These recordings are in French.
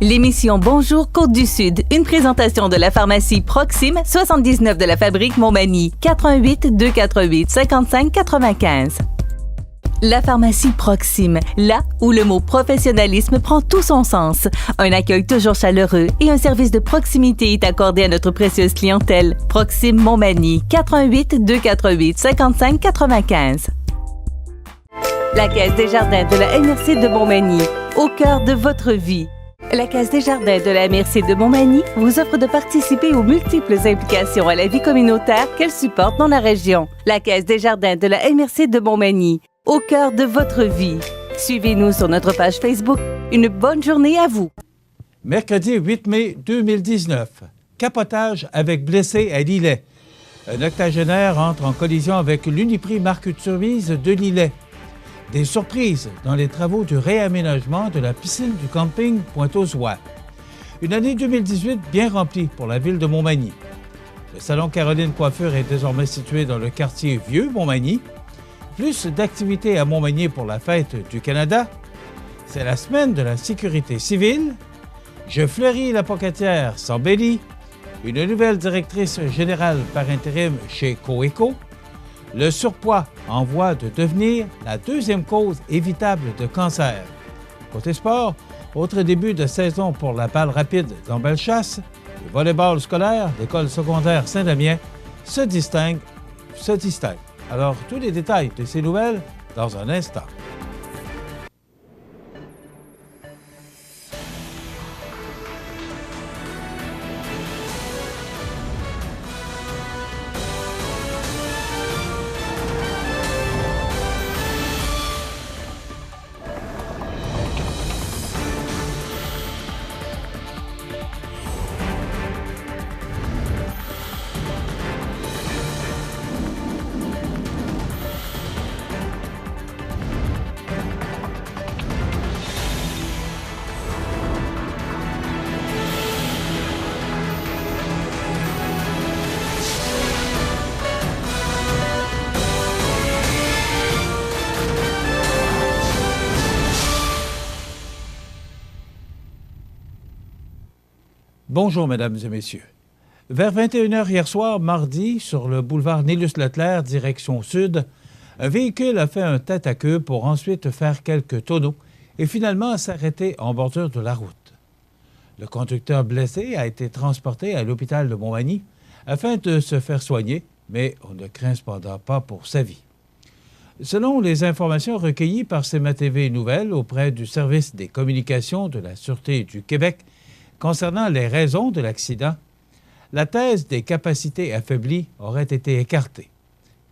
L'émission Bonjour Côte-du-Sud, une présentation de la pharmacie Proxime, 79 de la fabrique Montmagny, 88 248 55 95. La pharmacie Proxime, là où le mot professionnalisme prend tout son sens. Un accueil toujours chaleureux et un service de proximité est accordé à notre précieuse clientèle. Proxime Montmagny, 88 248 55 95. La Caisse des Jardins de la MRC de Montmagny, au cœur de votre vie. La Caisse des Jardins de la MRC de Montmagny vous offre de participer aux multiples implications à la vie communautaire qu'elle supporte dans la région. La Caisse des Jardins de la MRC de Montmagny, au cœur de votre vie. Suivez-nous sur notre page Facebook. Une bonne journée à vous. Mercredi 8 mai 2019. Capotage avec blessé à Lillet. Un octogénaire entre en collision avec l'Uniprix Marc Turbise de Lillet. Des surprises dans les travaux de réaménagement de la piscine du camping Pointe-aux-Oies. Une année 2018 bien remplie pour la ville de Montmagny. Le salon Caroline Coiffure est désormais situé dans le quartier Vieux-Montmagny. Plus d'activités à Montmagny pour la fête du Canada. C'est la semaine de la sécurité civile. Je fleuris la Pocatière s'embellit. Une nouvelle directrice générale par intérim chez Coeco. Le surpoids en voie de devenir la deuxième cause évitable de cancer. Côté sport, autre début de saison pour la balle rapide dans Bellechasse. Le volleyball scolaire d'école secondaire Saint-Damien se distingue. Alors, tous les détails de ces nouvelles dans un instant. Bonjour, mesdames et messieurs. Vers 21h hier soir, mardi, sur le boulevard Nélus-Leclerc, direction sud, un véhicule a fait un tête-à-queue pour ensuite faire quelques tonneaux et finalement s'arrêter en bordure de la route. Le conducteur blessé a été transporté à l'hôpital de Montmagny afin de se faire soigner, mais on ne craint cependant pas pour sa vie. Selon les informations recueillies par CMA-TV Nouvelles auprès du service des communications de la Sûreté du Québec, concernant les raisons de l'accident, la thèse des capacités affaiblies aurait été écartée.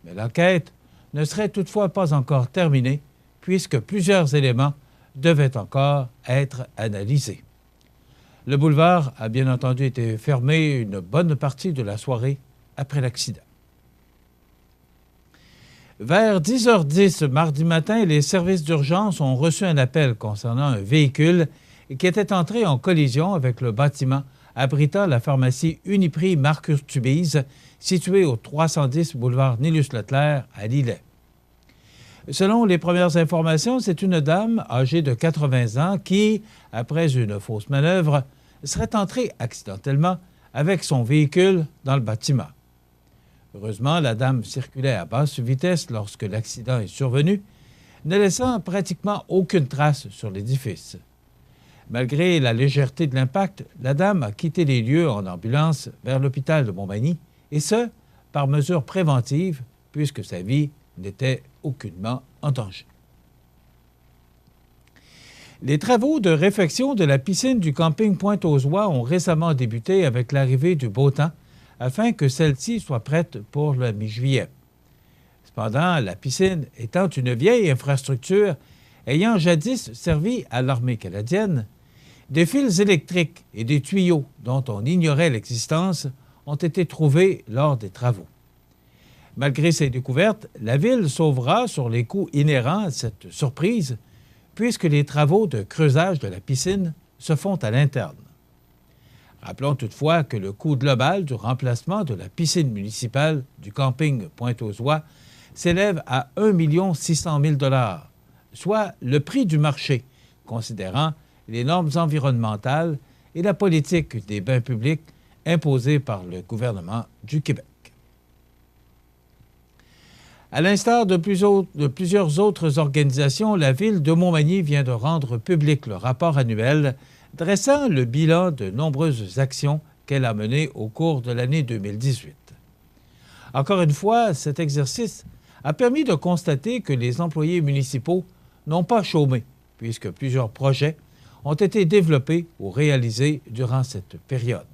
Mais l'enquête ne serait toutefois pas encore terminée puisque plusieurs éléments devaient encore être analysés. Le boulevard a bien entendu été fermé une bonne partie de la soirée après l'accident. Vers 10h10 mardi matin, les services d'urgence ont reçu un appel concernant un véhicule qui était entré en collision avec le bâtiment abritant la pharmacie Uniprix Marc Turbise, située au 310 boulevard Nélus-Leclerc à Lillet. Selon les premières informations, c'est une dame âgée de 80 ans qui, après une fausse manœuvre, serait entrée accidentellement avec son véhicule dans le bâtiment. Heureusement, la dame circulait à basse vitesse lorsque l'accident est survenu, ne laissant pratiquement aucune trace sur l'édifice. Malgré la légèreté de l'impact, la dame a quitté les lieux en ambulance vers l'hôpital de Montmagny, et ce, par mesure préventive, puisque sa vie n'était aucunement en danger. Les travaux de réfection de la piscine du camping Pointe-aux-Oies ont récemment débuté avec l'arrivée du beau temps, afin que celle-ci soit prête pour le mi-juillet. Cependant, la piscine étant une vieille infrastructure ayant jadis servi à l'armée canadienne, des fils électriques et des tuyaux dont on ignorait l'existence ont été trouvés lors des travaux. Malgré ces découvertes, la Ville sauvera sur les coûts inhérents à cette surprise, puisque les travaux de creusage de la piscine se font à l'interne. Rappelons toutefois que le coût global du remplacement de la piscine municipale du camping Pointe-aux-Oies s'élève à 1 600 000 $, soit le prix du marché, considérant les normes environnementales et la politique des bains publics imposée par le gouvernement du Québec. À l'instar de plusieurs autres organisations, la Ville de Montmagny vient de rendre public le rapport annuel dressant le bilan de nombreuses actions qu'elle a menées au cours de l'année 2018. Encore une fois, cet exercice a permis de constater que les employés municipaux n'ont pas chômé, puisque plusieurs projets ont été développés ou réalisés durant cette période.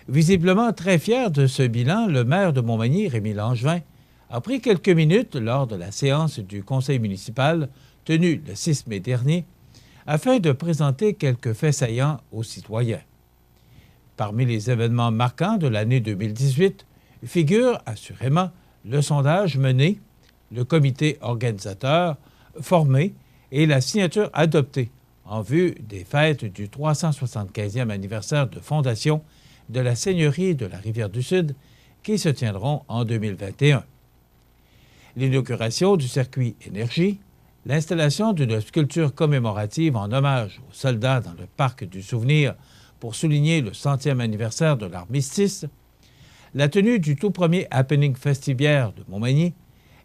Visiblement très fier de ce bilan, le maire de Montmagny, Rémy Langevin, a pris quelques minutes lors de la séance du conseil municipal tenue le 6 mai dernier afin de présenter quelques faits saillants aux citoyens. Parmi les événements marquants de l'année 2018 figure assurément le sondage mené, le comité organisateur formé et la signature adoptée en vue des fêtes du 375e anniversaire de fondation de la Seigneurie de la Rivière-du-Sud qui se tiendront en 2021. L'inauguration du circuit Énergie, l'installation d'une sculpture commémorative en hommage aux soldats dans le parc du Souvenir pour souligner le 100e anniversaire de l'armistice, la tenue du tout premier happening festiviaire de Montmagny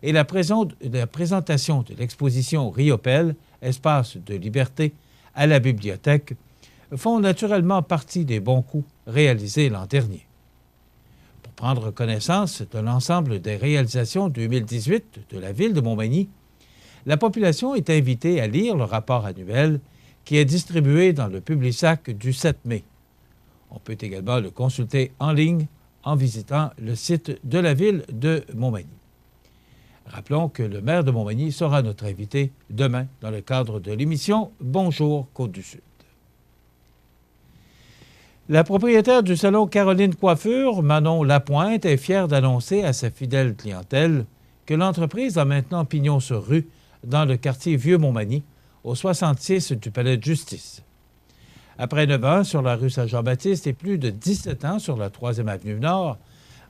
et la présentation de l'exposition Riopelle, Espace de liberté, à la bibliothèque, font naturellement partie des bons coups réalisés l'an dernier. Pour prendre connaissance de l'ensemble des réalisations 2018 de la Ville de Montmagny, la population est invitée à lire le rapport annuel qui est distribué dans le Publisac du 7 mai. On peut également le consulter en ligne en visitant le site de la Ville de Montmagny. Rappelons que le maire de Montmagny sera notre invité demain dans le cadre de l'émission Bonjour Côte-du-Sud. La propriétaire du salon Caroline Coiffure, Manon Lapointe, est fière d'annoncer à sa fidèle clientèle que l'entreprise a maintenant pignon sur rue dans le quartier Vieux-Montmagny, au 66 du Palais de justice. Après 9 ans sur la rue Saint-Jean-Baptiste et plus de 17 ans sur la 3e avenue Nord,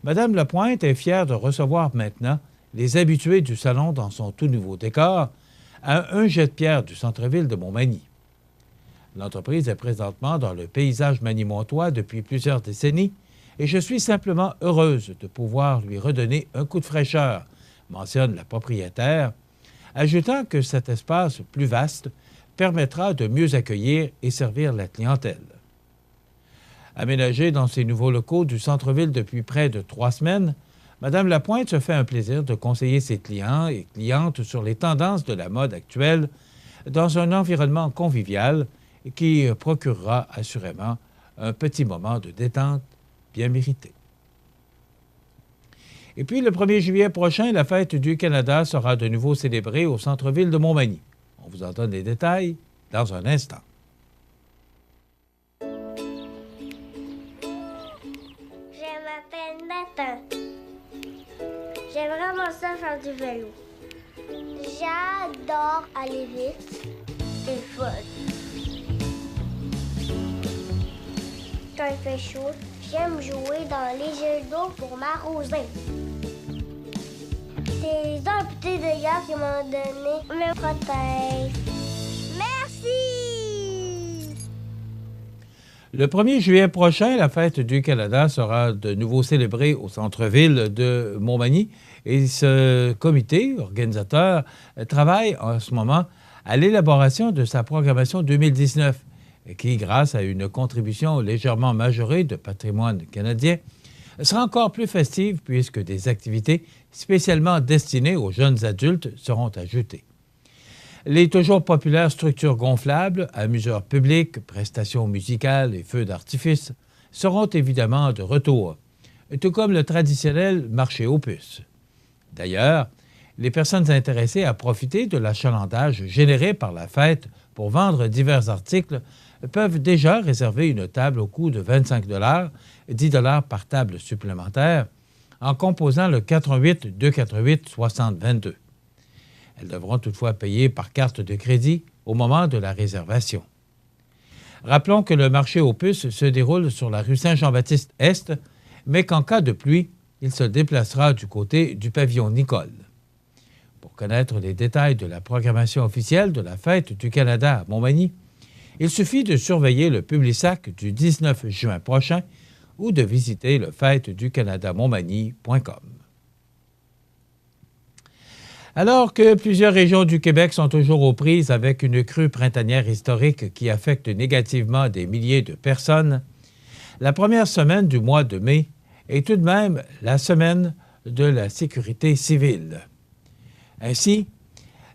Mme Lapointe est fière de recevoir maintenant les habitués du salon dans son tout nouveau décor, à un jet de pierre du centre-ville de Montmagny. L'entreprise est présentement dans le paysage magny-montois depuis plusieurs décennies et je suis simplement heureuse de pouvoir lui redonner un coup de fraîcheur, mentionne la propriétaire, ajoutant que cet espace plus vaste permettra de mieux accueillir et servir la clientèle. Aménagée dans ses nouveaux locaux du centre-ville depuis près de 3 semaines, Mme Lapointe se fait un plaisir de conseiller ses clients et clientes sur les tendances de la mode actuelle dans un environnement convivial qui procurera assurément un petit moment de détente bien mérité. Et puis, le 1er juillet prochain, la Fête du Canada sera de nouveau célébrée au centre-ville de Montmagny. On vous en donne les détails dans un instant. Je m'appelle Nathan. J'aime vraiment ça faire du vélo. J'adore aller vite. C'est le fun. Quand il fait chaud, j'aime jouer dans les jets d'eau pour m'arroser. C'est les amputés de gaz qui m'ont donné me protègent. Merci! Le 1er juillet prochain, la Fête du Canada sera de nouveau célébrée au centre-ville de Montmagny et ce comité organisateur travaille en ce moment à l'élaboration de sa programmation 2019 qui, grâce à une contribution légèrement majorée de patrimoine canadien, sera encore plus festive puisque des activités spécialement destinées aux jeunes adultes seront ajoutées. Les toujours populaires structures gonflables, amuseurs publics, prestations musicales et feux d'artifice seront évidemment de retour, tout comme le traditionnel marché aux puces. D'ailleurs, les personnes intéressées à profiter de l'achalandage généré par la fête pour vendre divers articles peuvent déjà réserver une table au coût de 25 $, 10 $ par table supplémentaire, en composant le 88 248 60 22. Elles devront toutefois payer par carte de crédit au moment de la réservation. Rappelons que le marché aux puces se déroule sur la rue Saint-Jean-Baptiste-Est, mais qu'en cas de pluie, il se déplacera du côté du pavillon Nicole. Pour connaître les détails de la programmation officielle de la Fête du Canada à Montmagny, Il suffit de surveiller le Publisac du 19 juin prochain ou de visiter le fêteducanadamontmagny.com. Alors que plusieurs régions du Québec sont toujours aux prises avec une crue printanière historique qui affecte négativement des milliers de personnes, la première semaine du mois de mai est tout de même la semaine de la sécurité civile. Ainsi,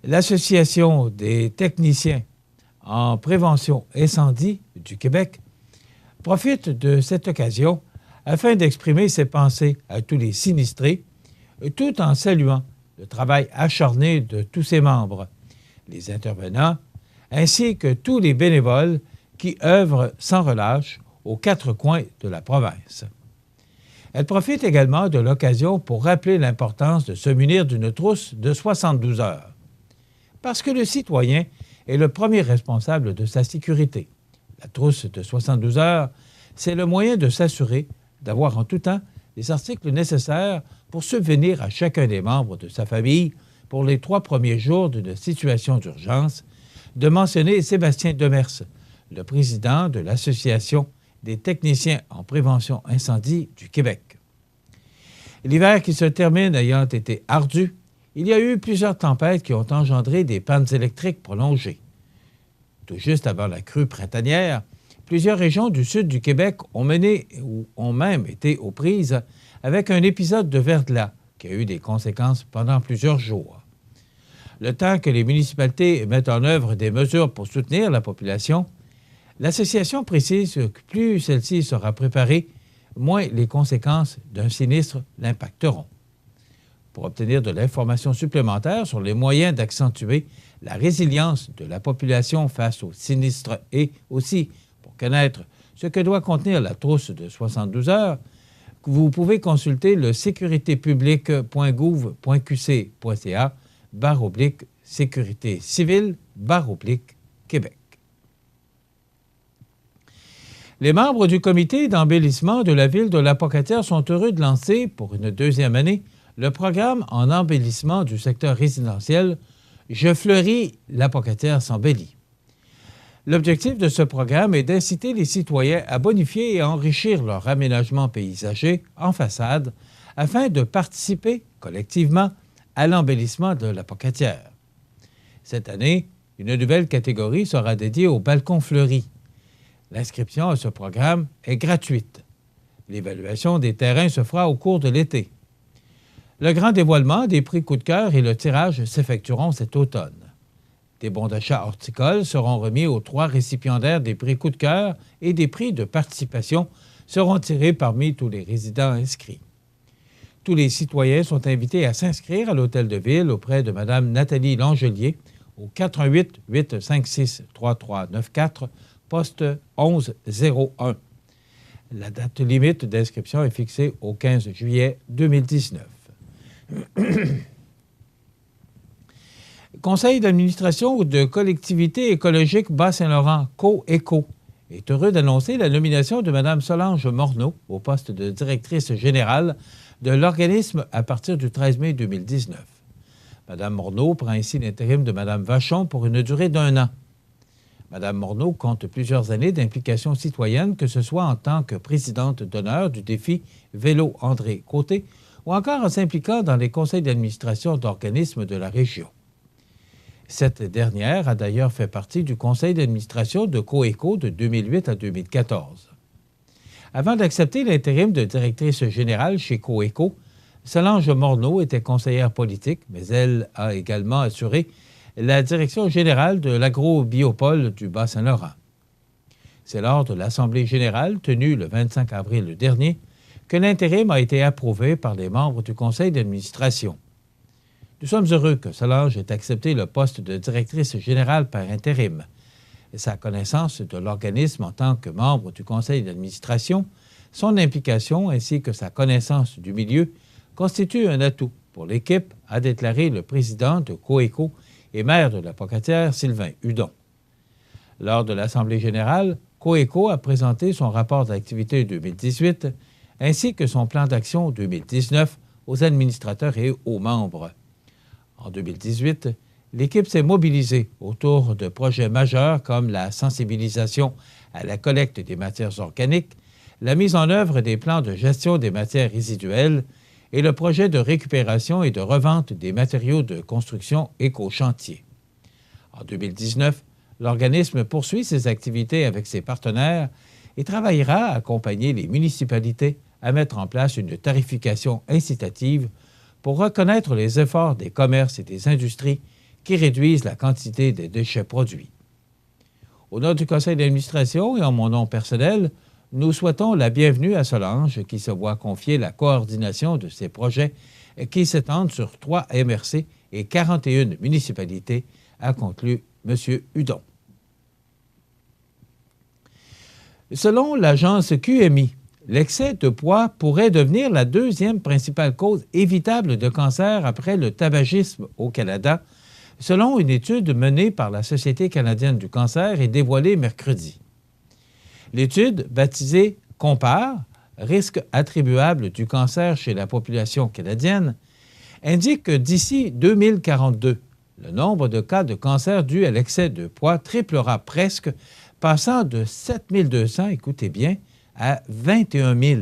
l'Association des techniciens en prévention incendie du Québec profite de cette occasion afin d'exprimer ses pensées à tous les sinistrés, tout en saluant le travail acharné de tous ses membres, les intervenants, ainsi que tous les bénévoles qui œuvrent sans relâche aux quatre coins de la province. Elle profite également de l'occasion pour rappeler l'importance de se munir d'une trousse de 72 heures, parce que le citoyen est le premier responsable de sa sécurité. La trousse de 72 heures, c'est le moyen de s'assurer d'avoir en tout temps les articles nécessaires pour subvenir à chacun des membres de sa famille pour les 3 premiers jours d'une situation d'urgence, de mentionner Sébastien Demers, le président de l'Association des techniciens en prévention incendie du Québec. L'hiver qui se termine ayant été ardu, il y a eu plusieurs tempêtes qui ont engendré des pannes électriques prolongées. Tout juste avant la crue printanière, plusieurs régions du sud du Québec ont mené ou ont même été aux prises avec un épisode de verglas qui a eu des conséquences pendant plusieurs jours. Le temps que les municipalités mettent en œuvre des mesures pour soutenir la population, l'association précise que plus celle-ci sera préparée, moins les conséquences d'un sinistre l'impacteront. Pour obtenir de l'information supplémentaire sur les moyens d'accentuer la résilience de la population face aux sinistres et aussi pour connaître ce que doit contenir la trousse de 72 heures, vous pouvez consulter le sécuritépublique.gouv.qc.ca/sécurité civile/Québec. Les membres du comité d'embellissement de la ville de La-Pocatière sont heureux de lancer, pour une deuxième année, le programme en embellissement du secteur résidentiel « Je fleuris, La-Pocatière s'embellit ». L'objectif de ce programme est d'inciter les citoyens à bonifier et à enrichir leur aménagement paysager en façade afin de participer collectivement à l'embellissement de La-Pocatière. Cette année, une nouvelle catégorie sera dédiée aux balcons fleuris. L'inscription à ce programme est gratuite. L'évaluation des terrains se fera au cours de l'été. Le grand dévoilement des prix coup de cœur et le tirage s'effectueront cet automne. Des bons d'achat horticoles seront remis aux 3 récipiendaires des prix coup de cœur et des prix de participation seront tirés parmi tous les résidents inscrits. Tous les citoyens sont invités à s'inscrire à l'Hôtel de Ville auprès de Mme Nathalie Langelier au 418 856 3394, poste 1101. La date limite d'inscription est fixée au 15 juillet 2019. Conseil d'administration de collectivité écologique Bas-Saint-Laurent, COECO, est heureux d'annoncer la nomination de Mme Solange Morneau au poste de directrice générale de l'organisme à partir du 13 mai 2019. Mme Morneau prend ainsi l'intérim de Mme Vachon pour une durée d'1 an. Mme Morneau compte plusieurs années d'implication citoyenne, que ce soit en tant que présidente d'honneur du défi Vélo André Côté ou encore en s'impliquant dans les conseils d'administration d'organismes de la région. Cette dernière a d'ailleurs fait partie du conseil d'administration de COECO de 2008 à 2014. Avant d'accepter l'intérim de directrice générale chez COECO, Solange Morneau était conseillère politique, mais elle a également assuré la direction générale de l'agrobiopole du Bas-Saint-Laurent. C'est lors de l'Assemblée générale tenue le 25 avril dernier que l'intérim a été approuvé par les membres du conseil d'administration. Nous sommes heureux que Solange ait accepté le poste de directrice générale par intérim. Sa connaissance de l'organisme en tant que membre du conseil d'administration, son implication ainsi que sa connaissance du milieu constituent un atout pour l'équipe, a déclaré le président de COECO et maire de La-Pocatière, Sylvain Hudon. Lors de l'Assemblée générale, COECO a présenté son rapport d'activité 2018 ainsi que son plan d'action 2019 aux administrateurs et aux membres. En 2018, l'équipe s'est mobilisée autour de projets majeurs comme la sensibilisation à la collecte des matières organiques, la mise en œuvre des plans de gestion des matières résiduelles et le projet de récupération et de revente des matériaux de construction éco-chantier. En 2019, l'organisme poursuit ses activités avec ses partenaires et travaillera à accompagner les municipalités à mettre en place une tarification incitative pour reconnaître les efforts des commerces et des industries qui réduisent la quantité des déchets produits. Au nom du conseil d'administration et en mon nom personnel, nous souhaitons la bienvenue à Solange qui se voit confier la coordination de ces projets qui s'étendent sur 3 MRC et 41 municipalités, a conclu M. Hudon. Selon l'agence QMI, l'excès de poids pourrait devenir la 2e principale cause évitable de cancer après le tabagisme au Canada, selon une étude menée par la Société canadienne du cancer et dévoilée mercredi. L'étude, baptisée « Compare, risque attribuable du cancer chez la population canadienne », indique que d'ici 2042, le nombre de cas de cancer dus à l'excès de poids triplera presque, passant de 7 200, écoutez bien, à 21 000.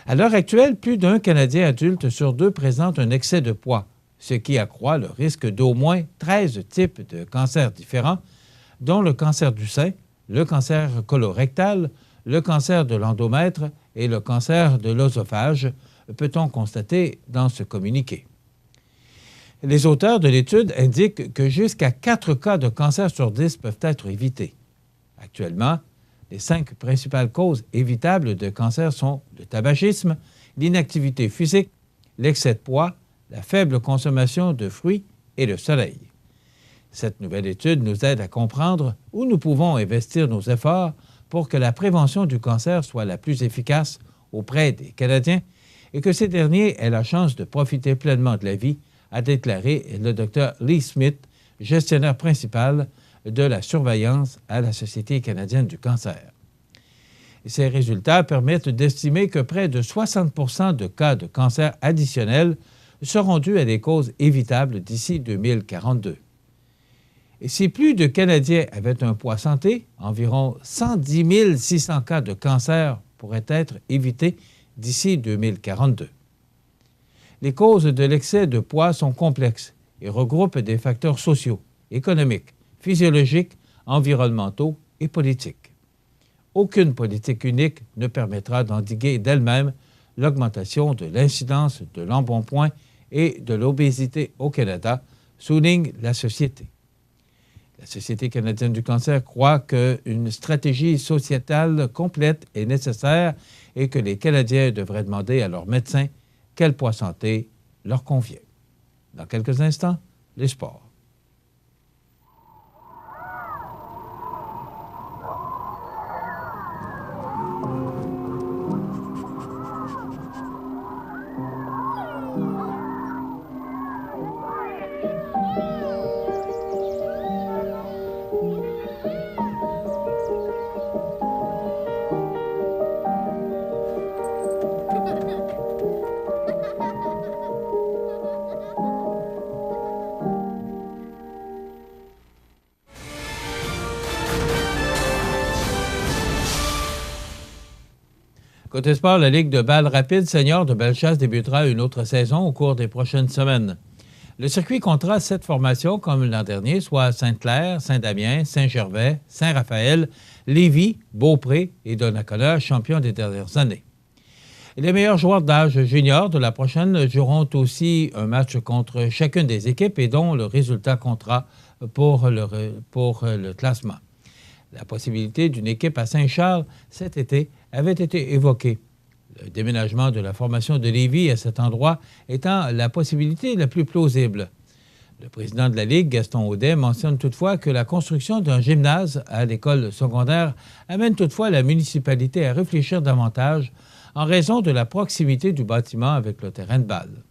À l'heure actuelle, plus d'un Canadien adulte sur 2 présente un excès de poids, ce qui accroît le risque d'au moins 13 types de cancers différents, dont le cancer du sein, le cancer colorectal, le cancer de l'endomètre et le cancer de l'œsophage, peut-on constater dans ce communiqué. Les auteurs de l'étude indiquent que jusqu'à 4 cas de cancer sur 10 peuvent être évités. Actuellement, les 5 principales causes évitables de cancer sont le tabagisme, l'inactivité physique, l'excès de poids, la faible consommation de fruits et le soleil. Cette nouvelle étude nous aide à comprendre où nous pouvons investir nos efforts pour que la prévention du cancer soit la plus efficace auprès des Canadiens et que ces derniers aient la chance de profiter pleinement de la vie, a déclaré le Dr Lee Smith, gestionnaire principal de la surveillance à la Société canadienne du cancer. Ces résultats permettent d'estimer que près de 60 % de cas de cancer additionnels seront dus à des causes évitables d'ici 2042. Et si plus de Canadiens avaient un poids santé, environ 110 600 cas de cancer pourraient être évités d'ici 2042. Les causes de l'excès de poids sont complexes et regroupent des facteurs sociaux, économiques, physiologiques, environnementaux et politiques. Aucune politique unique ne permettra d'endiguer d'elle-même l'augmentation de l'incidence de l'embonpoint et de l'obésité au Canada, souligne la Société. La Société canadienne du cancer croit qu'une stratégie sociétale complète est nécessaire et que les Canadiens devraient demander à leur médecin quel poids santé leur convient. Dans quelques instants, les sports. Côté sport, la Ligue de balle rapide senior de Bellechasse débutera une autre saison au cours des prochaines semaines. Le circuit comptera 7 formations comme l'an dernier, soit Sainte-Claire, Saint-Damien, Saint-Gervais, Saint-Raphaël, Lévis, Beaupré et Donnacona, champions des dernières années. Les meilleurs joueurs d'âge junior de la prochaine joueront aussi un match contre chacune des équipes et dont le résultat comptera pour le classement. La possibilité d'une équipe à Saint-Charles cet été avait été évoquée. Le déménagement de la formation de Lévis à cet endroit étant la possibilité la plus plausible. Le président de la Ligue, Gaston Audet, mentionne toutefois que la construction d'un gymnase à l'école secondaire amène toutefois la municipalité à réfléchir davantage en raison de la proximité du bâtiment avec le terrain de balle.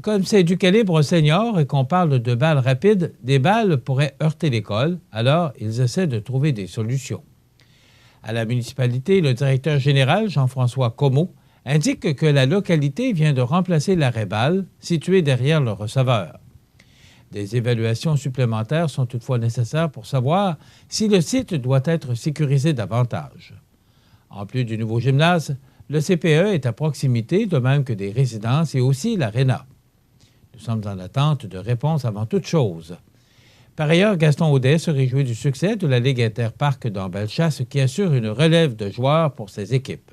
Comme c'est du calibre senior et qu'on parle de balles rapides, des balles pourraient heurter l'école, alors ils essaient de trouver des solutions. À la municipalité, le directeur général, Jean-François Comeau, indique que la localité vient de remplacer l'arrêt balle situé derrière le receveur. Des évaluations supplémentaires sont toutefois nécessaires pour savoir si le site doit être sécurisé davantage. En plus du nouveau gymnase, le CPE est à proximité, de même que des résidences et aussi l'aréna. Nous sommes en attente de réponses avant toute chose. Par ailleurs, Gaston Audet se réjouit du succès de la Ligue Interparc dans Bellechasse qui assure une relève de joueurs pour ses équipes.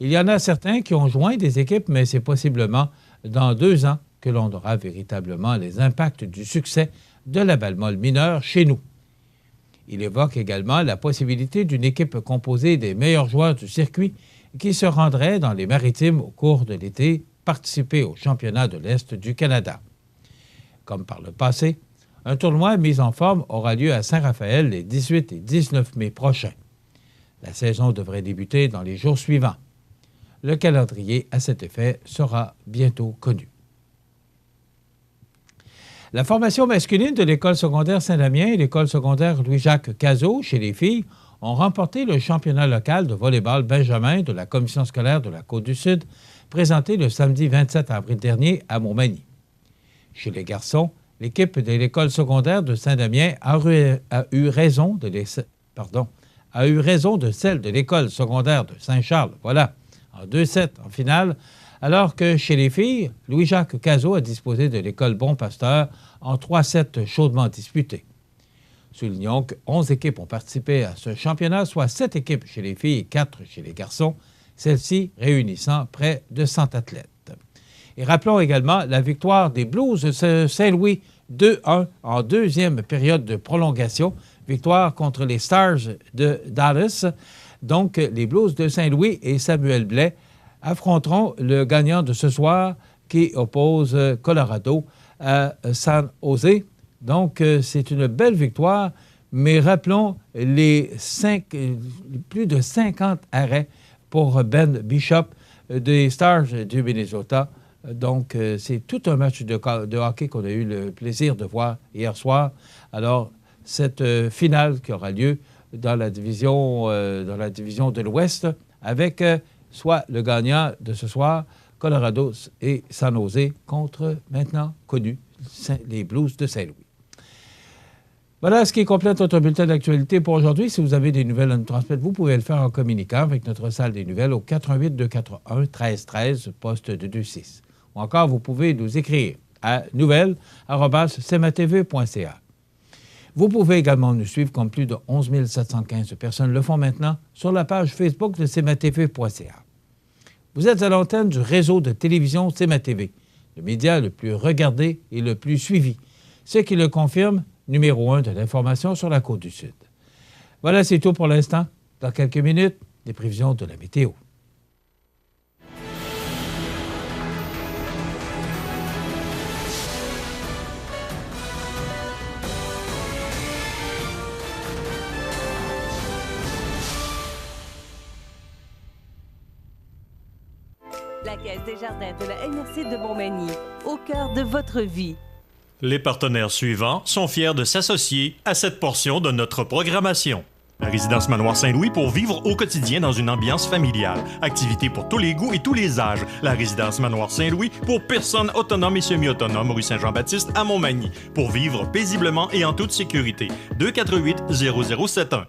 Il y en a certains qui ont joint des équipes, mais c'est possiblement dans 2 ans que l'on aura véritablement les impacts du succès de la balle molle mineure chez nous. Il évoque également la possibilité d'une équipe composée des meilleurs joueurs du circuit qui se rendrait dans les Maritimes au cours de l'été participer au championnat de l'Est du Canada. Comme par le passé, un tournoi mis en forme aura lieu à Saint-Raphaël les 18 et 19 mai prochains. La saison devrait débuter dans les jours suivants. Le calendrier à cet effet sera bientôt connu. La formation masculine de l'École secondaire Saint-Damien et l'École secondaire Louis-Jacques Cazot, chez les filles, ont remporté le championnat local de volleyball Benjamin de la Commission scolaire de la Côte-du-Sud, présenté le samedi 27 avril dernier à Montmagny. Chez les garçons, l'équipe de l'École secondaire de Saint-Damien a eu raison de celle de l'École secondaire de Saint-Charles, en 2-7 en finale, alors que chez les filles, Louis-Jacques Cazot a disposé de l'École Bon-Pasteur en 3-7 chaudement disputés. Soulignons que 11 équipes ont participé à ce championnat, soit 7 équipes chez les filles et 4 chez les garçons, celles-ci réunissant près de 100 athlètes. Et rappelons également la victoire des Blues de Saint-Louis 2-1 en deuxième période de prolongation, victoire contre les Stars de Dallas. Donc, les Blues de Saint-Louis et Samuel Blais affronteront le gagnant de ce soir qui oppose Colorado à San Jose. Donc, c'est une belle victoire, mais rappelons plus de 50 arrêts pour Ben Bishop des Stars du Minnesota. Donc, c'est tout un match de hockey qu'on a eu le plaisir de voir hier soir. Alors, cette finale qui aura lieu dans la division de l'Ouest avec soit le gagnant de ce soir, Colorado et San Jose, contre maintenant connus, les Blues de Saint-Louis. Voilà ce qui complète notre bulletin d'actualité pour aujourd'hui. Si vous avez des nouvelles à nous transmettre, vous pouvez le faire en communiquant avec notre salle des nouvelles au 418-241-1313, poste de 26. Ou encore, vous pouvez nous écrire à nouvelles@cmatv.ca. Vous pouvez également nous suivre, comme plus de 11 715 personnes le font maintenant, sur la page Facebook de cmatv.ca. Vous êtes à l'antenne du réseau de télévision CMA-TV, le média le plus regardé et le plus suivi, ce qui le confirme, numéro 1 de l'information sur la Côte-du-Sud. Voilà, c'est tout pour l'instant. Dans quelques minutes, les prévisions de la météo. La Caisse des Jardins de la MRC de Montmagny, au cœur de votre vie. Les partenaires suivants sont fiers de s'associer à cette portion de notre programmation. La résidence Manoir Saint-Louis pour vivre au quotidien dans une ambiance familiale. Activités pour tous les goûts et tous les âges. La résidence Manoir Saint-Louis pour personnes autonomes et semi-autonomes, rue Saint-Jean-Baptiste à Montmagny. Pour vivre paisiblement et en toute sécurité. 248-0071.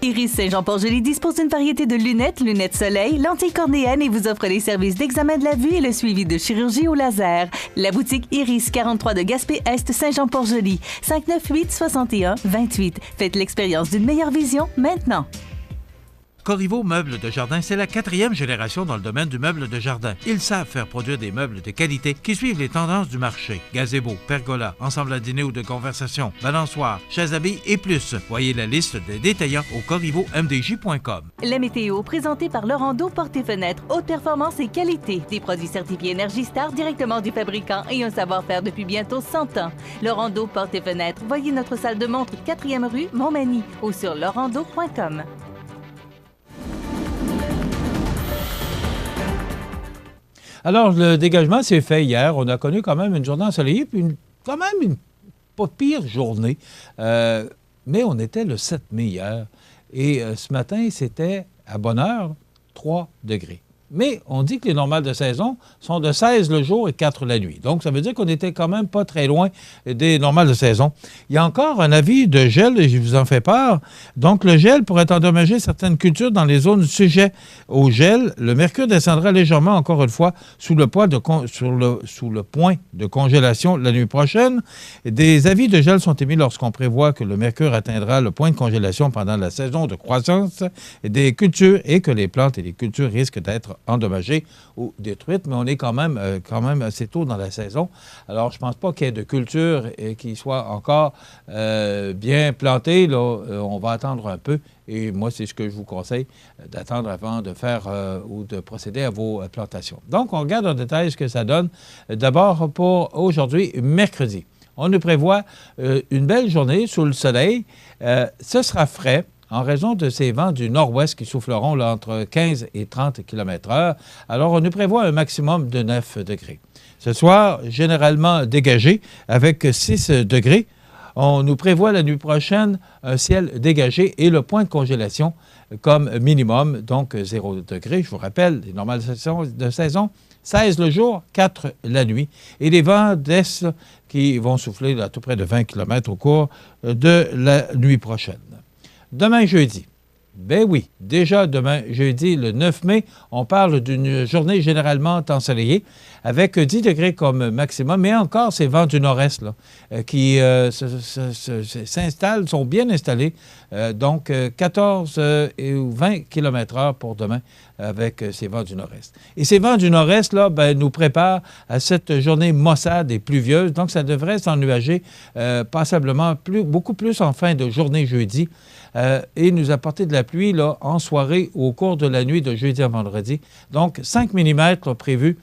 Iris Saint-Jean-Port-Joli dispose d'une variété de lunettes soleil, lentilles cornéennes et vous offre les services d'examen de la vue et le suivi de chirurgie au laser. La boutique Iris 43 de Gaspé-Est Saint-Jean-Port-Joli, 598-61-28. Faites l'expérience d'une meilleure vision maintenant. Corriveau Meubles de Jardin, c'est la 4e génération dans le domaine du meuble de jardin. Ils savent faire produire des meubles de qualité qui suivent les tendances du marché. Gazebo, pergola, ensemble à dîner ou de conversation, balançoire, chaises à billes et plus. Voyez la liste des détaillants au corrivomdj.com. La météo, présentée par Laurando Portes et Fenêtres, haute performance et qualité. Des produits certifiés Énergie Star directement du fabricant et un savoir-faire depuis bientôt 100 ans. Laurando Portes et Fenêtres, voyez notre salle de montre 4e rue Montmagny ou sur laurando.com. Alors, le dégagement s'est fait hier. On a connu quand même une journée ensoleillée, puis une pas pire journée. Mais on était le 7 mai hier. Et ce matin, c'était, à bonne heure, 3 degrés. Mais on dit que les normales de saison sont de 16 le jour et 4 la nuit. Donc, ça veut dire qu'on n'était quand même pas très loin des normales de saison. Il y a encore un avis de gel, et je vous en fais part. Donc, le gel pourrait endommager certaines cultures dans les zones sujets au gel. Le mercure descendra légèrement, encore une fois, sous le point de congélation la nuit prochaine. Des avis de gel sont émis lorsqu'on prévoit que le mercure atteindra le point de congélation pendant la saison de croissance des cultures et que les plantes et les cultures risquent d'être endommagées ou détruites, mais on est quand même assez tôt dans la saison. Alors, je ne pense pas qu'il y ait de culture qui soit encore bien plantée. Là, on va attendre un peu. Et moi, c'est ce que je vous conseille, d'attendre avant de faire ou de procéder à vos plantations. Donc, on regarde en détail ce que ça donne. D'abord, pour aujourd'hui, mercredi. On nous prévoit une belle journée sous le soleil. Ce sera frais en raison de ces vents du nord-ouest qui souffleront là, entre 15 et 30 km/h. Alors, on nous prévoit un maximum de 9 degrés. Ce soir, généralement dégagé avec 6 degrés. On nous prévoit la nuit prochaine un ciel dégagé et le point de congélation comme minimum, donc 0 degré. Je vous rappelle, les normales de saison, 16 le jour, 4 la nuit. Et les vents d'est qui vont souffler à tout près de 20 km au cours de la nuit prochaine. Demain jeudi. Ben oui, déjà demain jeudi, le 9 mai, on parle d'une journée généralement ensoleillée avec 10 degrés comme maximum, mais encore ces vents du nord-est là, qui s'installent, sont bien installés, donc 14 ou 20 km/h pour demain avec ces vents du nord-est. Et ces vents du nord-est là, ben, nous préparent à cette journée maussade et pluvieuse, donc ça devrait s'ennuager passablement beaucoup plus en fin de journée jeudi. Et nous apporter de la pluie là, en soirée ou au cours de la nuit de jeudi à vendredi. Donc, 5 mm prévus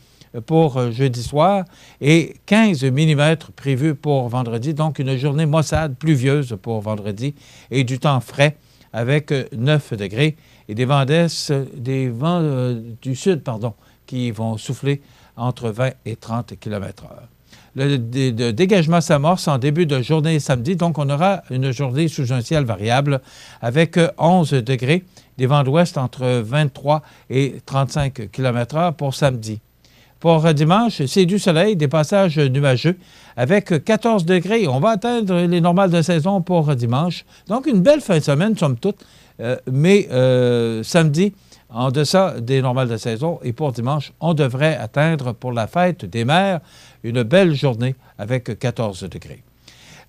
pour jeudi soir et 15 mm prévus pour vendredi. Donc, une journée maussade, pluvieuse pour vendredi et du temps frais avec 9 degrés et des vents du sud qui vont souffler entre 20 et 30 km/h. Le dégagement s'amorce en début de journée samedi, donc on aura une journée sous un ciel variable avec 11 degrés, des vents d'ouest entre 23 et 35 km/h pour samedi. Pour dimanche, c'est du soleil, des passages nuageux avec 14 degrés. On va atteindre les normales de saison pour dimanche. Donc, une belle fin de semaine, somme toute, mais samedi, en deçà des normales de saison. Et pour dimanche, on devrait atteindre pour la fête des mères une belle journée avec 14 degrés.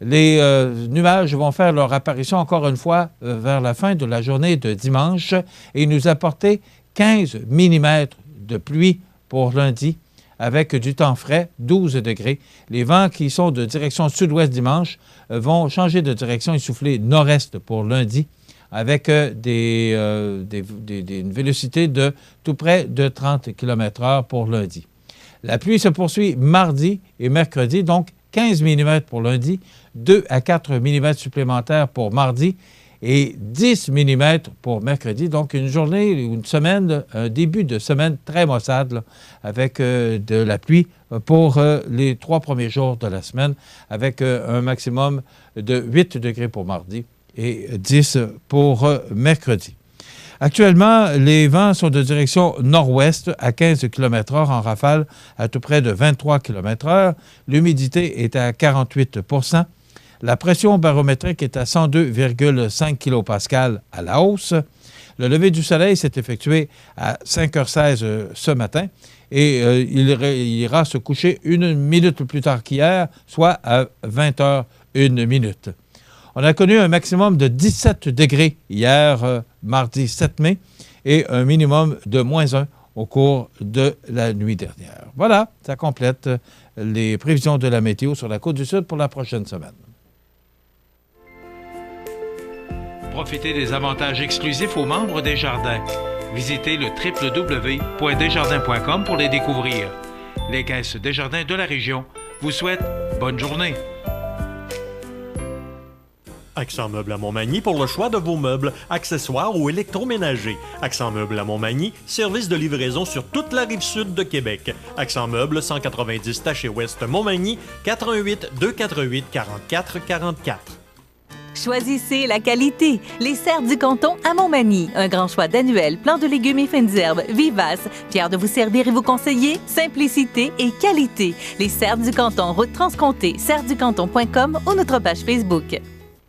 Les nuages vont faire leur apparition encore une fois vers la fin de la journée de dimanche et nous apporter 15 mm de pluie pour lundi avec du temps frais, 12 degrés. Les vents qui sont de direction sud-ouest dimanche vont changer de direction et souffler nord-est pour lundi avec une vélocité de tout près de 30 km/h pour lundi. La pluie se poursuit mardi et mercredi, donc 15 mm pour lundi, 2 à 4 mm supplémentaires pour mardi et 10 mm pour mercredi. Donc une journée ou une semaine, un début de semaine très maussade là, avec de la pluie pour les 3 premiers jours de la semaine avec un maximum de 8 degrés pour mardi et 10 pour mercredi. Actuellement, les vents sont de direction nord-ouest à 15 km/h en rafale à tout près de 23 km/h. L'humidité est à 48 %. La pression barométrique est à 102,5 kPa à la hausse. Le lever du soleil s'est effectué à 5h16 ce matin et il ira se coucher 1 minute plus tard qu'hier, soit à 20h01. On a connu un maximum de 17 degrés hier, mardi 7 mai, et un minimum de -1 au cours de la nuit dernière. Voilà, ça complète les prévisions de la météo sur la Côte-du-Sud pour la prochaine semaine. Profitez des avantages exclusifs aux membres des Jardins. Visitez le www.desjardins.com pour les découvrir. Les caisses Desjardins de la région vous souhaitent bonne journée. Accent Meubles à Montmagny pour le choix de vos meubles, accessoires ou électroménagers. Accent Meubles à Montmagny, service de livraison sur toute la rive sud de Québec. Accent Meubles, 190 Taché Ouest Montmagny, 418 248 44 44. Choisissez la qualité. Les Serres du Canton à Montmagny. Un grand choix d'annuels, plants de légumes et fines herbes, vivaces. Fiers de vous servir et vous conseiller. Simplicité et qualité. Les Serres du Canton, route Transcomté, serresducanton.com ou notre page Facebook.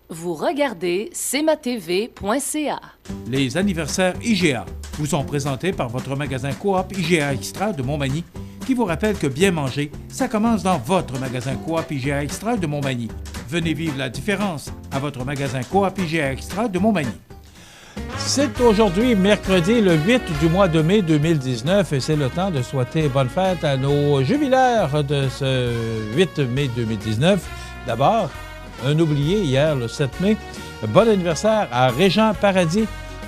Vous regardez cmatv.ca. Les anniversaires IGA vous sont présentés par votre magasin Coop IGA Extra de Montmagny, qui vous rappelle que bien manger, ça commence dans votre magasin Coop IGA Extra de Montmagny. Venez vivre la différence à votre magasin Coop IGA Extra de Montmagny. C'est aujourd'hui, mercredi, le 8 du mois de mai 2019, et c'est le temps de souhaiter bonne fête à nos jubilaires de ce 8 mai 2019. D'abord, un oublié hier, le 7 mai. Bon anniversaire à Régent Paradis,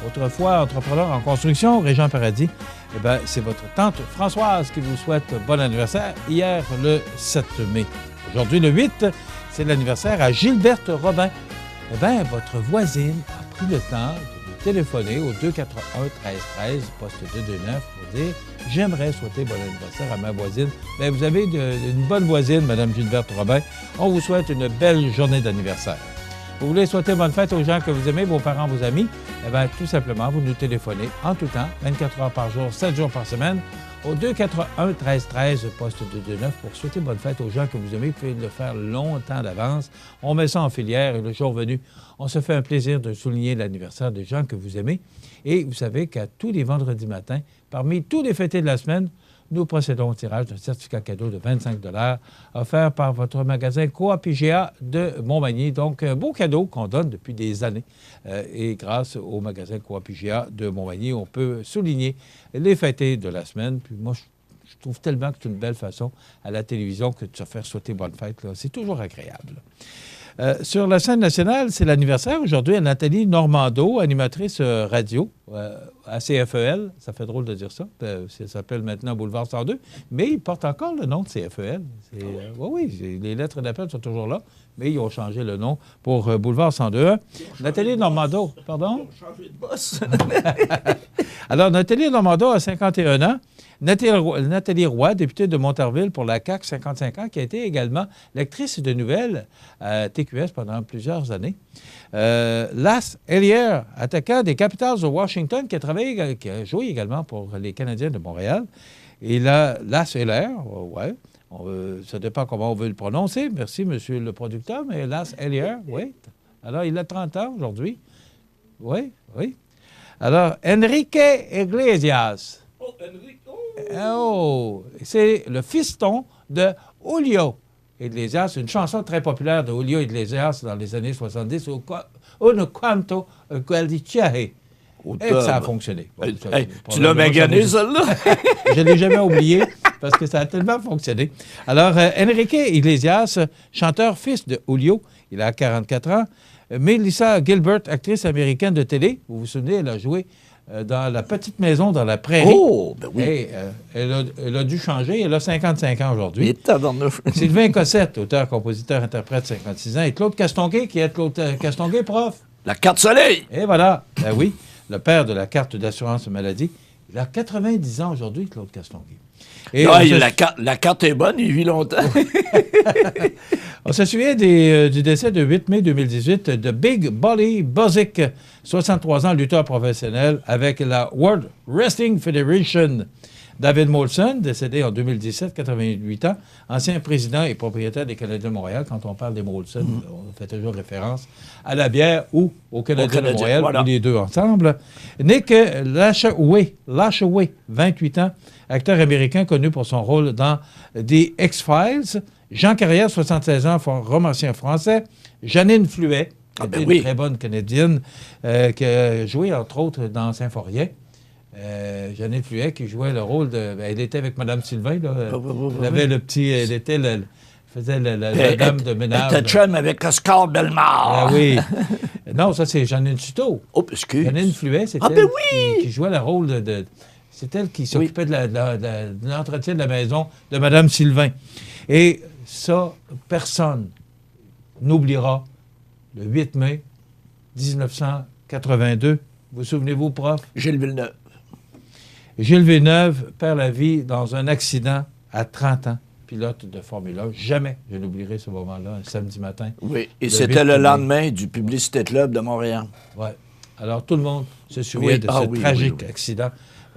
autrefois entrepreneur en construction. Régent Paradis, eh bien, c'est votre tante Françoise qui vous souhaite bon anniversaire hier, le 7 mai. Aujourd'hui, le 8, c'est l'anniversaire à Gilberte Robin. Eh bien, votre voisine a pris le temps de vous téléphoner au 241-1313, poste 229, pour dire « J'aimerais souhaiter bon anniversaire à ma voisine. » Bien, vous avez une bonne voisine, Mme Gilberte Robin. On vous souhaite une belle journée d'anniversaire. Vous voulez souhaiter bonne fête aux gens que vous aimez, vos parents, vos amis? Eh bien, tout simplement, vous nous téléphonez en tout temps, 24 heures par jour, 7 jours par semaine, au 241-1313, poste 229, pour souhaiter bonne fête aux gens que vous aimez. Vous pouvez le faire longtemps d'avance. On met ça en filière et le jour venu, on se fait un plaisir de souligner l'anniversaire des gens que vous aimez. Et vous savez qu'à tous les vendredis matins, parmi tous les fêtés de la semaine, nous procédons au tirage d'un certificat cadeau de 25 $ offert par votre magasin Coop IGA de Montmagny. Donc, un beau cadeau qu'on donne depuis des années. Et grâce au magasin Coop IGA de Montmagny, on peut souligner les fêtés de la semaine. Puis moi, je trouve tellement que c'est une belle façon à la télévision que de se faire souhaiter bonne fête. Là. C'est toujours agréable. Sur la scène nationale, c'est l'anniversaire aujourd'hui à Nathalie Normando, animatrice radio à CFEL. Ça fait drôle de dire ça. Ça s'appelle maintenant Boulevard 102, mais il porte encore le nom de CFEL. Oui, les lettres d'appel sont toujours là, mais ils ont changé le nom pour Boulevard 102. Nathalie Normando, pardon? Ils ont changé de boss. Alors, Nathalie Normando a 51 ans. Nathalie Roy, députée de Montarville pour la CAQ, 55 ans, qui a été également lectrice de nouvelles à TQS pendant plusieurs années. Las Hellier, attaquant des Capitals de Washington, qui a joué également pour les Canadiens de Montréal. Et là, Las Hellier, ouais, ça dépend comment on veut le prononcer. Merci, monsieur le producteur, mais Las Hellier, oui. Alors, il a 30 ans aujourd'hui. Oui. Alors, Enrique Iglesias. Oh, Enrique. Oh, c'est le fiston de Julio Iglesias, une chanson très populaire de Julio Iglesias dans les années 70, Un Quanto Guardichae. Et ça a fonctionné. Bon, tu l'as magané, celle-là? Je ne l'ai jamais oublié parce que ça a tellement fonctionné. Alors, Enrique Iglesias, chanteur fils de Julio, il a 44 ans. Melissa Gilbert, actrice américaine de télé, vous vous souvenez, elle a joué dans La Petite Maison dans la Prairie. Oh, ben oui. Et, elle a dû changer. Elle a 55 ans aujourd'hui. Et tabarnouche. Sylvain Cossette, auteur, compositeur, interprète, 56 ans. Et Claude Castonguay, qui est Claude Castonguay, prof. La carte soleil. Et voilà. Ben oui, le père de la carte d'assurance maladie. Il a 90 ans aujourd'hui, Claude Castonguay. Et la carte est bonne, il vit longtemps. On se souvient du décès de 8 mai 2018 de Big Bolly Bozic, 63 ans, lutteur professionnel avec la World Wrestling Federation. David Molson, décédé en 2017, 88 ans, ancien président et propriétaire des Canadiens de Montréal. Quand on parle des Molson, on fait toujours référence à la bière ou aux Canadiens de Montréal, voilà. Ou les deux ensemble. Nick Lachoway, 28 ans, acteur américain connu pour son rôle dans The X-Files. Jean Carrière, 76 ans, romancier français. Janine Fluet, une très bonne Canadienne, qui a joué, entre autres, dans Symphorien. Janine Fluet, qui jouait le rôle de... elle était avec Mme Sylvain, là. Elle avait le petit... Elle était faisait la dame de ménage. Elle était chum avec Oscar Bellemare. Ah oui. Non, ça, c'est Janine Suto. Oh, excuse. Janine Fluet, c'est elle qui jouait le rôle de... C'est elle qui s'occupait de l'entretien de la maison de Mme Sylvain. Et ça, personne n'oubliera le 8 mai 1982. Vous souvenez-vous, prof? Gilles Villeneuve. Gilles Villeneuve perd la vie dans un accident à 30 ans. Puis pilote de Formule 1. Jamais je n'oublierai ce moment-là, un samedi matin. Oui, et c'était le lendemain du Publicité Club de Montréal. Oui. Alors, tout le monde se souvient de ce tragique accident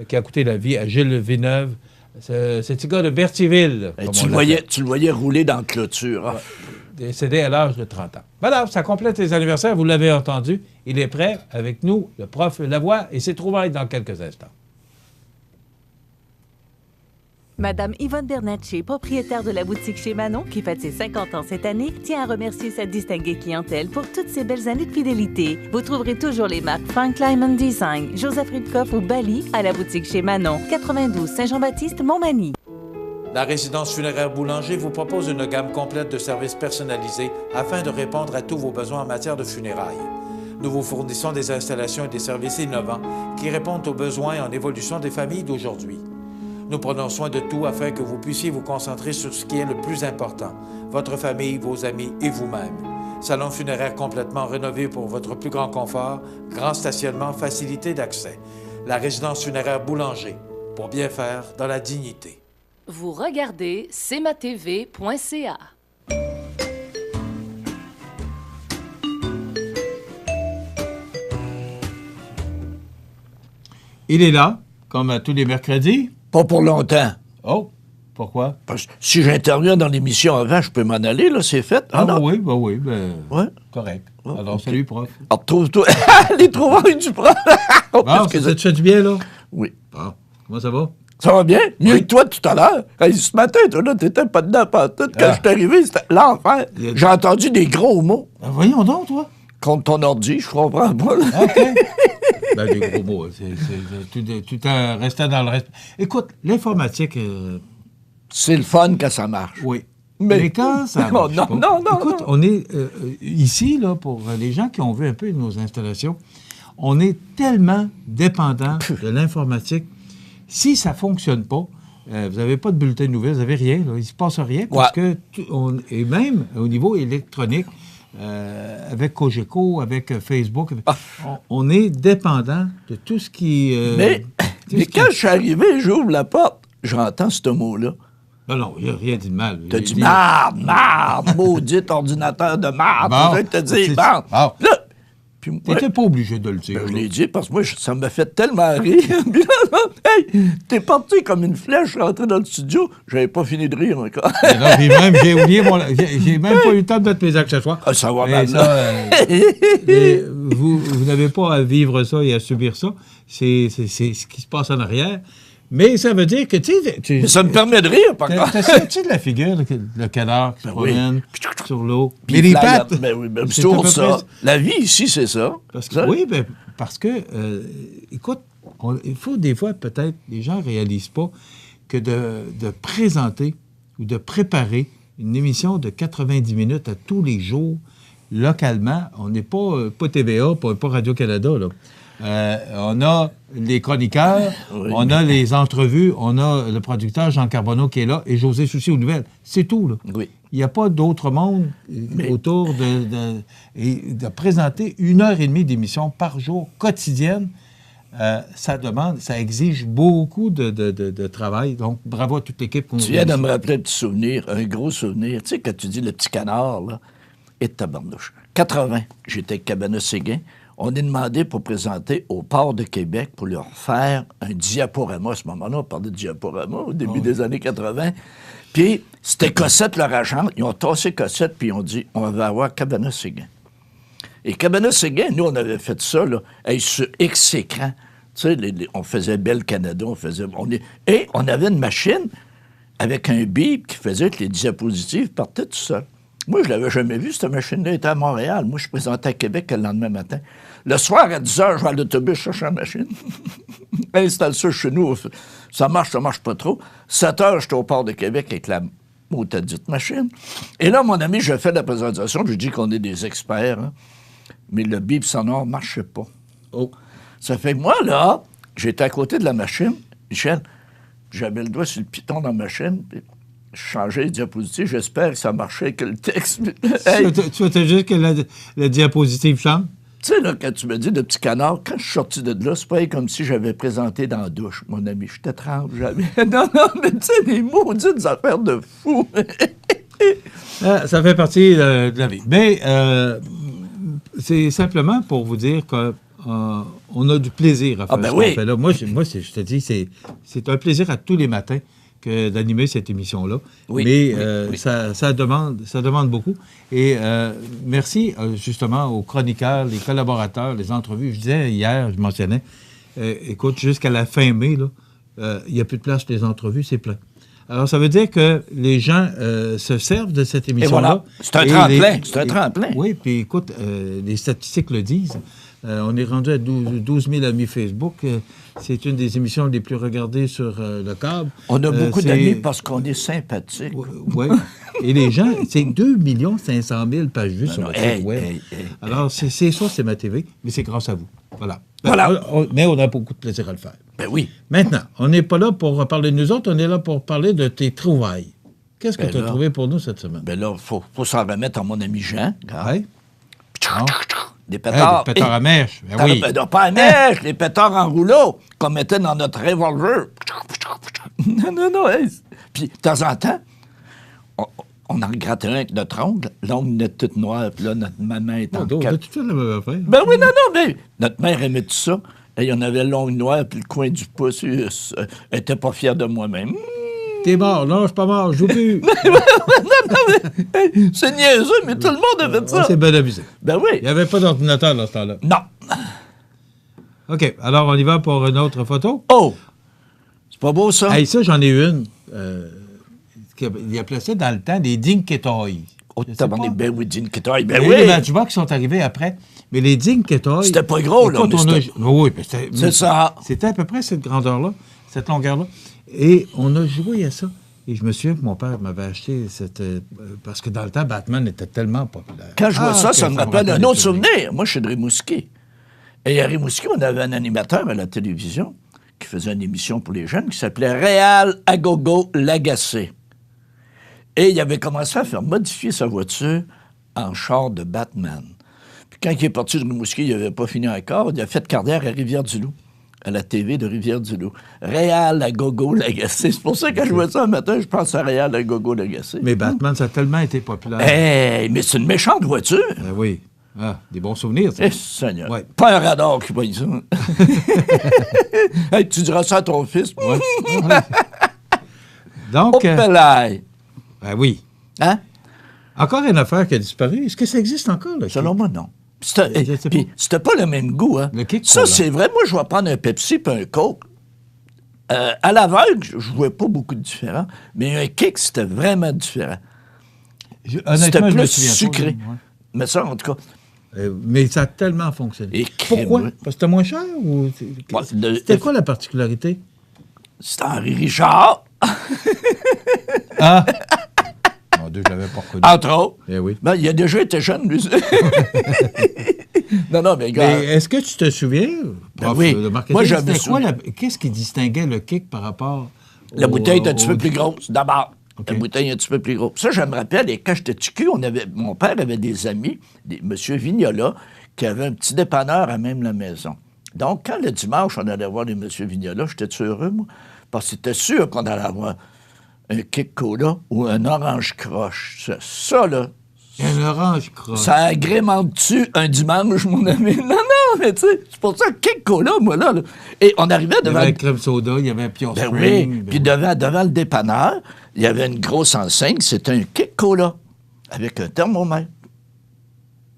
qui a coûté la vie à Gilles Villeneuve, ce petit gars de Berthierville. Tu le voyais rouler dans la clôture. Hein? Ouais. Décédé à l'âge de 30 ans. Voilà, ça complète les anniversaires, vous l'avez entendu. Il est prêt avec nous, le prof Lavoie, et ses trouvailles dans quelques instants. Madame Yvonne Bernatchez, propriétaire de la boutique chez Manon, qui fête ses 50 ans cette année, tient à remercier sa distinguée clientèle pour toutes ces belles années de fidélité. Vous trouverez toujours les marques Frank Lyman Design, Joseph Ribkoff ou Bali à la boutique chez Manon, 92 Saint-Jean-Baptiste, Montmagny. La résidence funéraire Boulanger vous propose une gamme complète de services personnalisés afin de répondre à tous vos besoins en matière de funérailles. Nous vous fournissons des installations et des services innovants qui répondent aux besoins en évolution des familles d'aujourd'hui. Nous prenons soin de tout afin que vous puissiez vous concentrer sur ce qui est le plus important, votre famille, vos amis et vous-même. Salon funéraire complètement rénové pour votre plus grand confort, grand stationnement, facilité d'accès. La résidence funéraire Boulanger, pour bien faire dans la dignité. Vous regardez cmatv.ca. Il est là, comme à tous les mercredis. Pas pour longtemps. Oh, pourquoi? Parce que si j'interviens dans l'émission avant, je peux m'en aller, là, c'est fait. Oui, ouais. Correct. Oh, Alors, okay. salut, prof. Alors, trouve-toi les trouvailles du prof. Bon, ça te fait du bien, là? Oui. Bon, comment ça va? Ça va bien? Mieux que toi tout à l'heure. Hey, ce matin, toi, là, t'étais pas dedans pantoute. Quand je suis arrivé, c'était l'enfer. J'ai entendu des gros mots. Ben, voyons donc, toi. Contre ton ordi, je comprends pas. Là. OK. Ben, des gros mots. Tout en restant dans le reste. Écoute, l'informatique... C'est le fun quand ça marche. Oui. Mais quand ça marche non. Écoute, on est ici, là, pour les gens qui ont vu un peu nos installations, on est tellement dépendant de l'informatique. Si ça ne fonctionne pas, vous n'avez pas de bulletin de nouvelles, vous n'avez rien, là, il ne se passe rien, parce que, et même au niveau électronique, avec Cogeco, avec Facebook, on est dépendant de tout ce qui... mais quand je suis arrivé, j'ouvre la porte, j'entends ce mot-là. Non, il n'y a rien dit de mal. T'as dit marde, maudit ordinateur de marde. Bon, Je te dis, marde. Bon. Là, t'étais pas obligé de le dire. Ben, je l'ai dit parce que moi, ça m'a fait tellement rire. Hey, t'es parti comme une flèche rentré dans le studio. J'avais pas fini de rire encore. Non, j'ai oublié j'ai même pas eu le temps de mettre mes accessoires. Ah, ça va mal. Vous n'avez pas à vivre ça et à subir ça. C'est ce qui se passe en arrière. Mais ça veut dire que, Mais ça me permet de rire, par contre. Tu de la figure, le canard qui se promène sur l'eau. Mais les pattes. C'est toujours ça. La vie ici, c'est ça. Parce que, écoute, il faut des fois, peut-être, les gens ne réalisent pas que de présenter ou de préparer une émission de 90 minutes à tous les jours, localement, on n'est pas TVA, pas Radio-Canada, là. On a les chroniqueurs, on a les entrevues, on a le producteur Jean Carbonneau qui est là et José Soucy aux nouvelles. C'est tout, là. Oui. Il n'y a pas d'autre monde autour de présenter 1h30 d'émission par jour, quotidienne. Ça exige beaucoup de travail. Donc, bravo à toute l'équipe. Tu viens de me rappeler un petit souvenir, un gros souvenir. Tu sais, quand tu dis le petit canard, là, et tabarnouche. 80, j'étais avec Cabana Séguin. On est demandé pour présenter au Port de Québec pour leur faire un diaporama. À ce moment-là, on parlait de diaporama au début des années 80. Puis, c'était Cossette, leur agent. Ils ont tassé Cossette, puis ils ont dit, on va avoir Cabana Séguin. Et Cabana Séguin, nous, on avait fait ça, là, sur X écran. Tu sais, on faisait Belle Canada, et on avait une machine avec un bip qui faisait que les diapositives partaient tout seuls. Moi, je ne l'avais jamais vu, cette machine-là était à Montréal. Moi, je présentais à Québec le lendemain matin. Le soir, à 10 h, je vais à l'autobus chercher la machine. Installe ça chez nous. Ça marche pas trop. 7 h, j'étais au Port de Québec avec la dite machine. Et là, mon ami, je fais la présentation. Je dis qu'on est des experts. Hein, mais le bip sonore ne marchait pas. Oh. Ça fait que moi, là, j'étais à côté de la machine. Michel, j'avais le doigt sur le piton dans la machine. Puis je changeais les diapositives. J'espère que ça marchait avec le texte. Hey. Tu veux juste que la diapositive change? Tu sais, là, quand tu me dis le petit canard, quand je suis sorti de là, c'est pas comme si j'avais présenté dans la douche, mon ami. J'étais tremble, j'avais... Non, mais tu sais, des maudites affaires de fou. Ça fait partie de la vie. Mais c'est simplement pour vous dire qu'on a du plaisir à faire ce qu'on fait là. Moi, je te dis, c'est un plaisir à tous les matins d'animer cette émission-là. Oui, mais ça demande beaucoup. Et merci justement aux chroniqueurs, les collaborateurs, les entrevues. Je disais hier, je mentionnais, écoute, jusqu'à la fin mai, il n'y a plus de place pour les entrevues, c'est plein. Alors, ça veut dire que les gens se servent de cette émission-là. Et voilà. C'est un tremplin. Oui, puis écoute, les statistiques le disent. On est rendu à 12 000 amis Facebook. C'est une des émissions les plus regardées sur le câble. On a beaucoup d'amis parce qu'on est sympathique. Oui. Et les gens, c'est 2 500 000 pages vues sur notre site web. Alors, c'est ça, c'est ma TV, mais c'est grâce à vous. Voilà. Mais on a beaucoup de plaisir à le faire. Ben oui. Maintenant, on n'est pas là pour parler de nous autres, on est là pour parler de tes trouvailles. Qu'est-ce que tu as trouvé pour nous cette semaine? Ben là, il faut s'en remettre à mon ami Jean. Oui. Des pétards. Des pétards à mèche. Ben oui. Pas à mèche, les pétards en rouleau, qu'on mettait dans notre revolver. Non. Puis, de temps en temps, on en grattait un avec notre ongle. L'ongle était toute noire, puis là, notre maman était en On a tout fait la même affaire. Ben oui, non, mais notre mère aimait tout ça. Et il y en avait l'ongle noir, puis le coin du pouce, elle était pas fière de moi-même. T'es mort. Non, je suis pas mort, je joue plus. mais c'est niaiseux, mais tout le monde a fait ça. C'est bien amusé. Ben oui. Il n'y avait pas d'ordinateur dans ce temps-là. Non. OK, alors on y va pour une autre photo. Oh! C'est pas beau, ça? Hey, ça, j'en ai une. Il appelait ça dans le temps des Dinky-Toys. Oh, ben oui, Dinky-Toys, ben oui. oui. Les Matchbox sont arrivés après. Mais les Dinky-Toys... C'était pas gros, là. Oui, c'est ça. C'était à peu près cette grandeur-là, cette longueur-là. Et on a joué à ça. Et je me souviens que mon père m'avait acheté cette... parce que dans le temps, Batman était tellement populaire. Quand je vois ça me rappelle un autre souvenir. Moi, je suis de Rimouski. Et à Rimouski, on avait un animateur à la télévision qui faisait une émission pour les jeunes qui s'appelait Réal Agogo Lagacé. Et il avait commencé à faire modifier sa voiture en char de Batman. Puis quand il est parti de Rimouski, il n'avait pas fini encore. Il a fait carrière à Rivière-du-Loup, à la TV de Rivière-du-Loup. Réal Agogo Lagacé. C'est pour ça que quand je vois ça un matin, je pense à Réal Agogo Lagacé. Mais Batman, ça a tellement été populaire. Hey, mais c'est une méchante voiture. Ben oui. Ah, des bons souvenirs, ça. Eh, Seigneur. Ouais. Pas un radar qui voit ça. Hey, tu diras ça à ton fils. Ouais. Donc... Ben oui. Hein? Encore une affaire qui a disparu. Est-ce que ça existe encore, là? Selon moi, non. C'était pas le même goût, hein? Le kick ça, cola. c'est vrai. Moi, je vais prendre un Pepsi puis un Coke. À l'aveugle, je ne vois pas beaucoup de différence, mais un kick, c'était vraiment différent. C'était plus sucré. Pas, ouais. Mais ça, en tout cas... mais ça a tellement fonctionné. Et pourquoi? Parce que c'était moins cher? Ou c'était quoi la particularité? C'était Henri Richard. Ah! Mon Dieu, je l'avais pas reconnu. Entre autres. Eh oui. Ben, il a déjà été jeune, lui. non, mais gars... Mais est-ce que tu te souviens, prof, oui. de marketing, Moi, je me souviens. Qu'est-ce qui distinguait le kick par rapport La bouteille était un petit peu plus grosse, d'abord. Okay. La bouteille est un petit peu plus grosse. Ça, je me rappelle, et quand j'étais petit cul, mon père avait des amis, M. Vignola, qui avait un petit dépanneur à même la maison. Donc, quand le dimanche, on allait voir les M. Vignola, j'étais heureux, moi, parce que c'était sûr qu'on allait avoir un Kick Cola ou un Orange Croche. Ça, là... Un orange croche. Ça agrémente-tu un dimanche, mon ami? Non, mais tu sais, c'est pour ça que Kick Cola, moi, là. Et on arrivait devant... Il y avait un crème soda, il y avait un Pure Ben Spring. oui, puis devant le dépanneur, il y avait une grosse enseigne, c'était un Kick Cola, avec un thermomètre.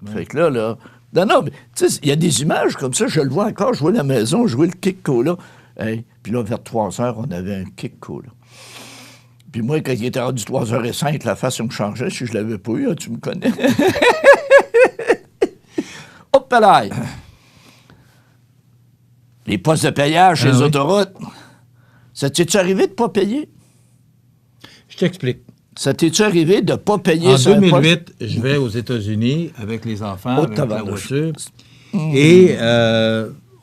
Ouais. Fait que là... Non, mais tu sais, il y a des images comme ça, je le vois encore, je vois la maison, je vois le Kick Cola. Hey, puis là, vers 3 heures, on avait un Kick Cola. Puis moi, quand il était rendu 3h05, la face me changeait. Si je l'avais pas eu, hein, tu me connais. Hop là! Les postes de payage chez les autoroutes. Ça t'es-tu arrivé de ne pas payer? Je t'explique. Ça t'es-tu arrivé de ne pas payer en sur 2008, je vais aux États-Unis avec les enfants, avec la voiture. Et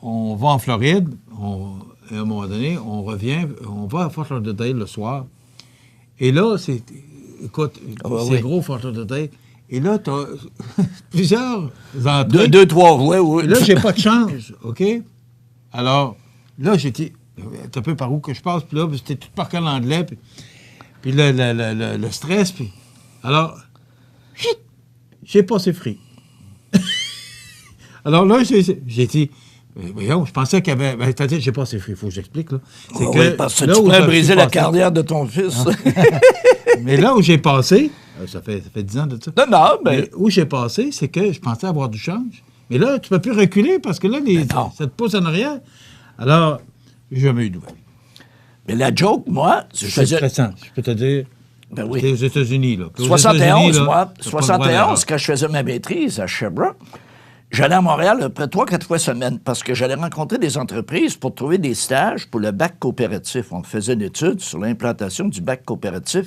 on va en Floride. À un moment donné, on revient, on va à Fort Lauderdale le soir. Et là, c'est gros Fort Lauderdale. Et là, tu as plusieurs entrées. Deux, trois voies, oui. Et là, j'ai pas de change, OK? Alors, là, j'étais un peu par où que je passe, puis là, c'était tout par l'anglais, puis le stress, puis... Alors, j'ai passé free. Alors là, j'ai dit... Voyons, je pensais qu'il y avait... c'est-à-dire, j'ai passé free, il faut que j'explique, là. C'est Ah que oui, parce que là tu où pourrais je briser suis la passé- carrière de ton fils. Mais là où j'ai passé... Ça fait 10 ans de ça. Non, mais... Mais où j'ai passé, c'est que je pensais avoir du change. Mais là, tu ne peux plus reculer parce que là, non. ça te pousse en arrière. Alors, j'ai jamais eu de nouvelles. Mais la joke, moi, C'est stressant, je peux te dire. Ben oui. T'es aux États-Unis, là. Puis aux 71, États-Unis, là, moi. t'as pas le droit 71, quand je faisais ma maîtrise à Sherbrooke, j'allais à Montréal à peu près 3-4 fois semaine parce que j'allais rencontrer des entreprises pour trouver des stages pour le bac coopératif. On faisait une étude sur l'implantation du bac coopératif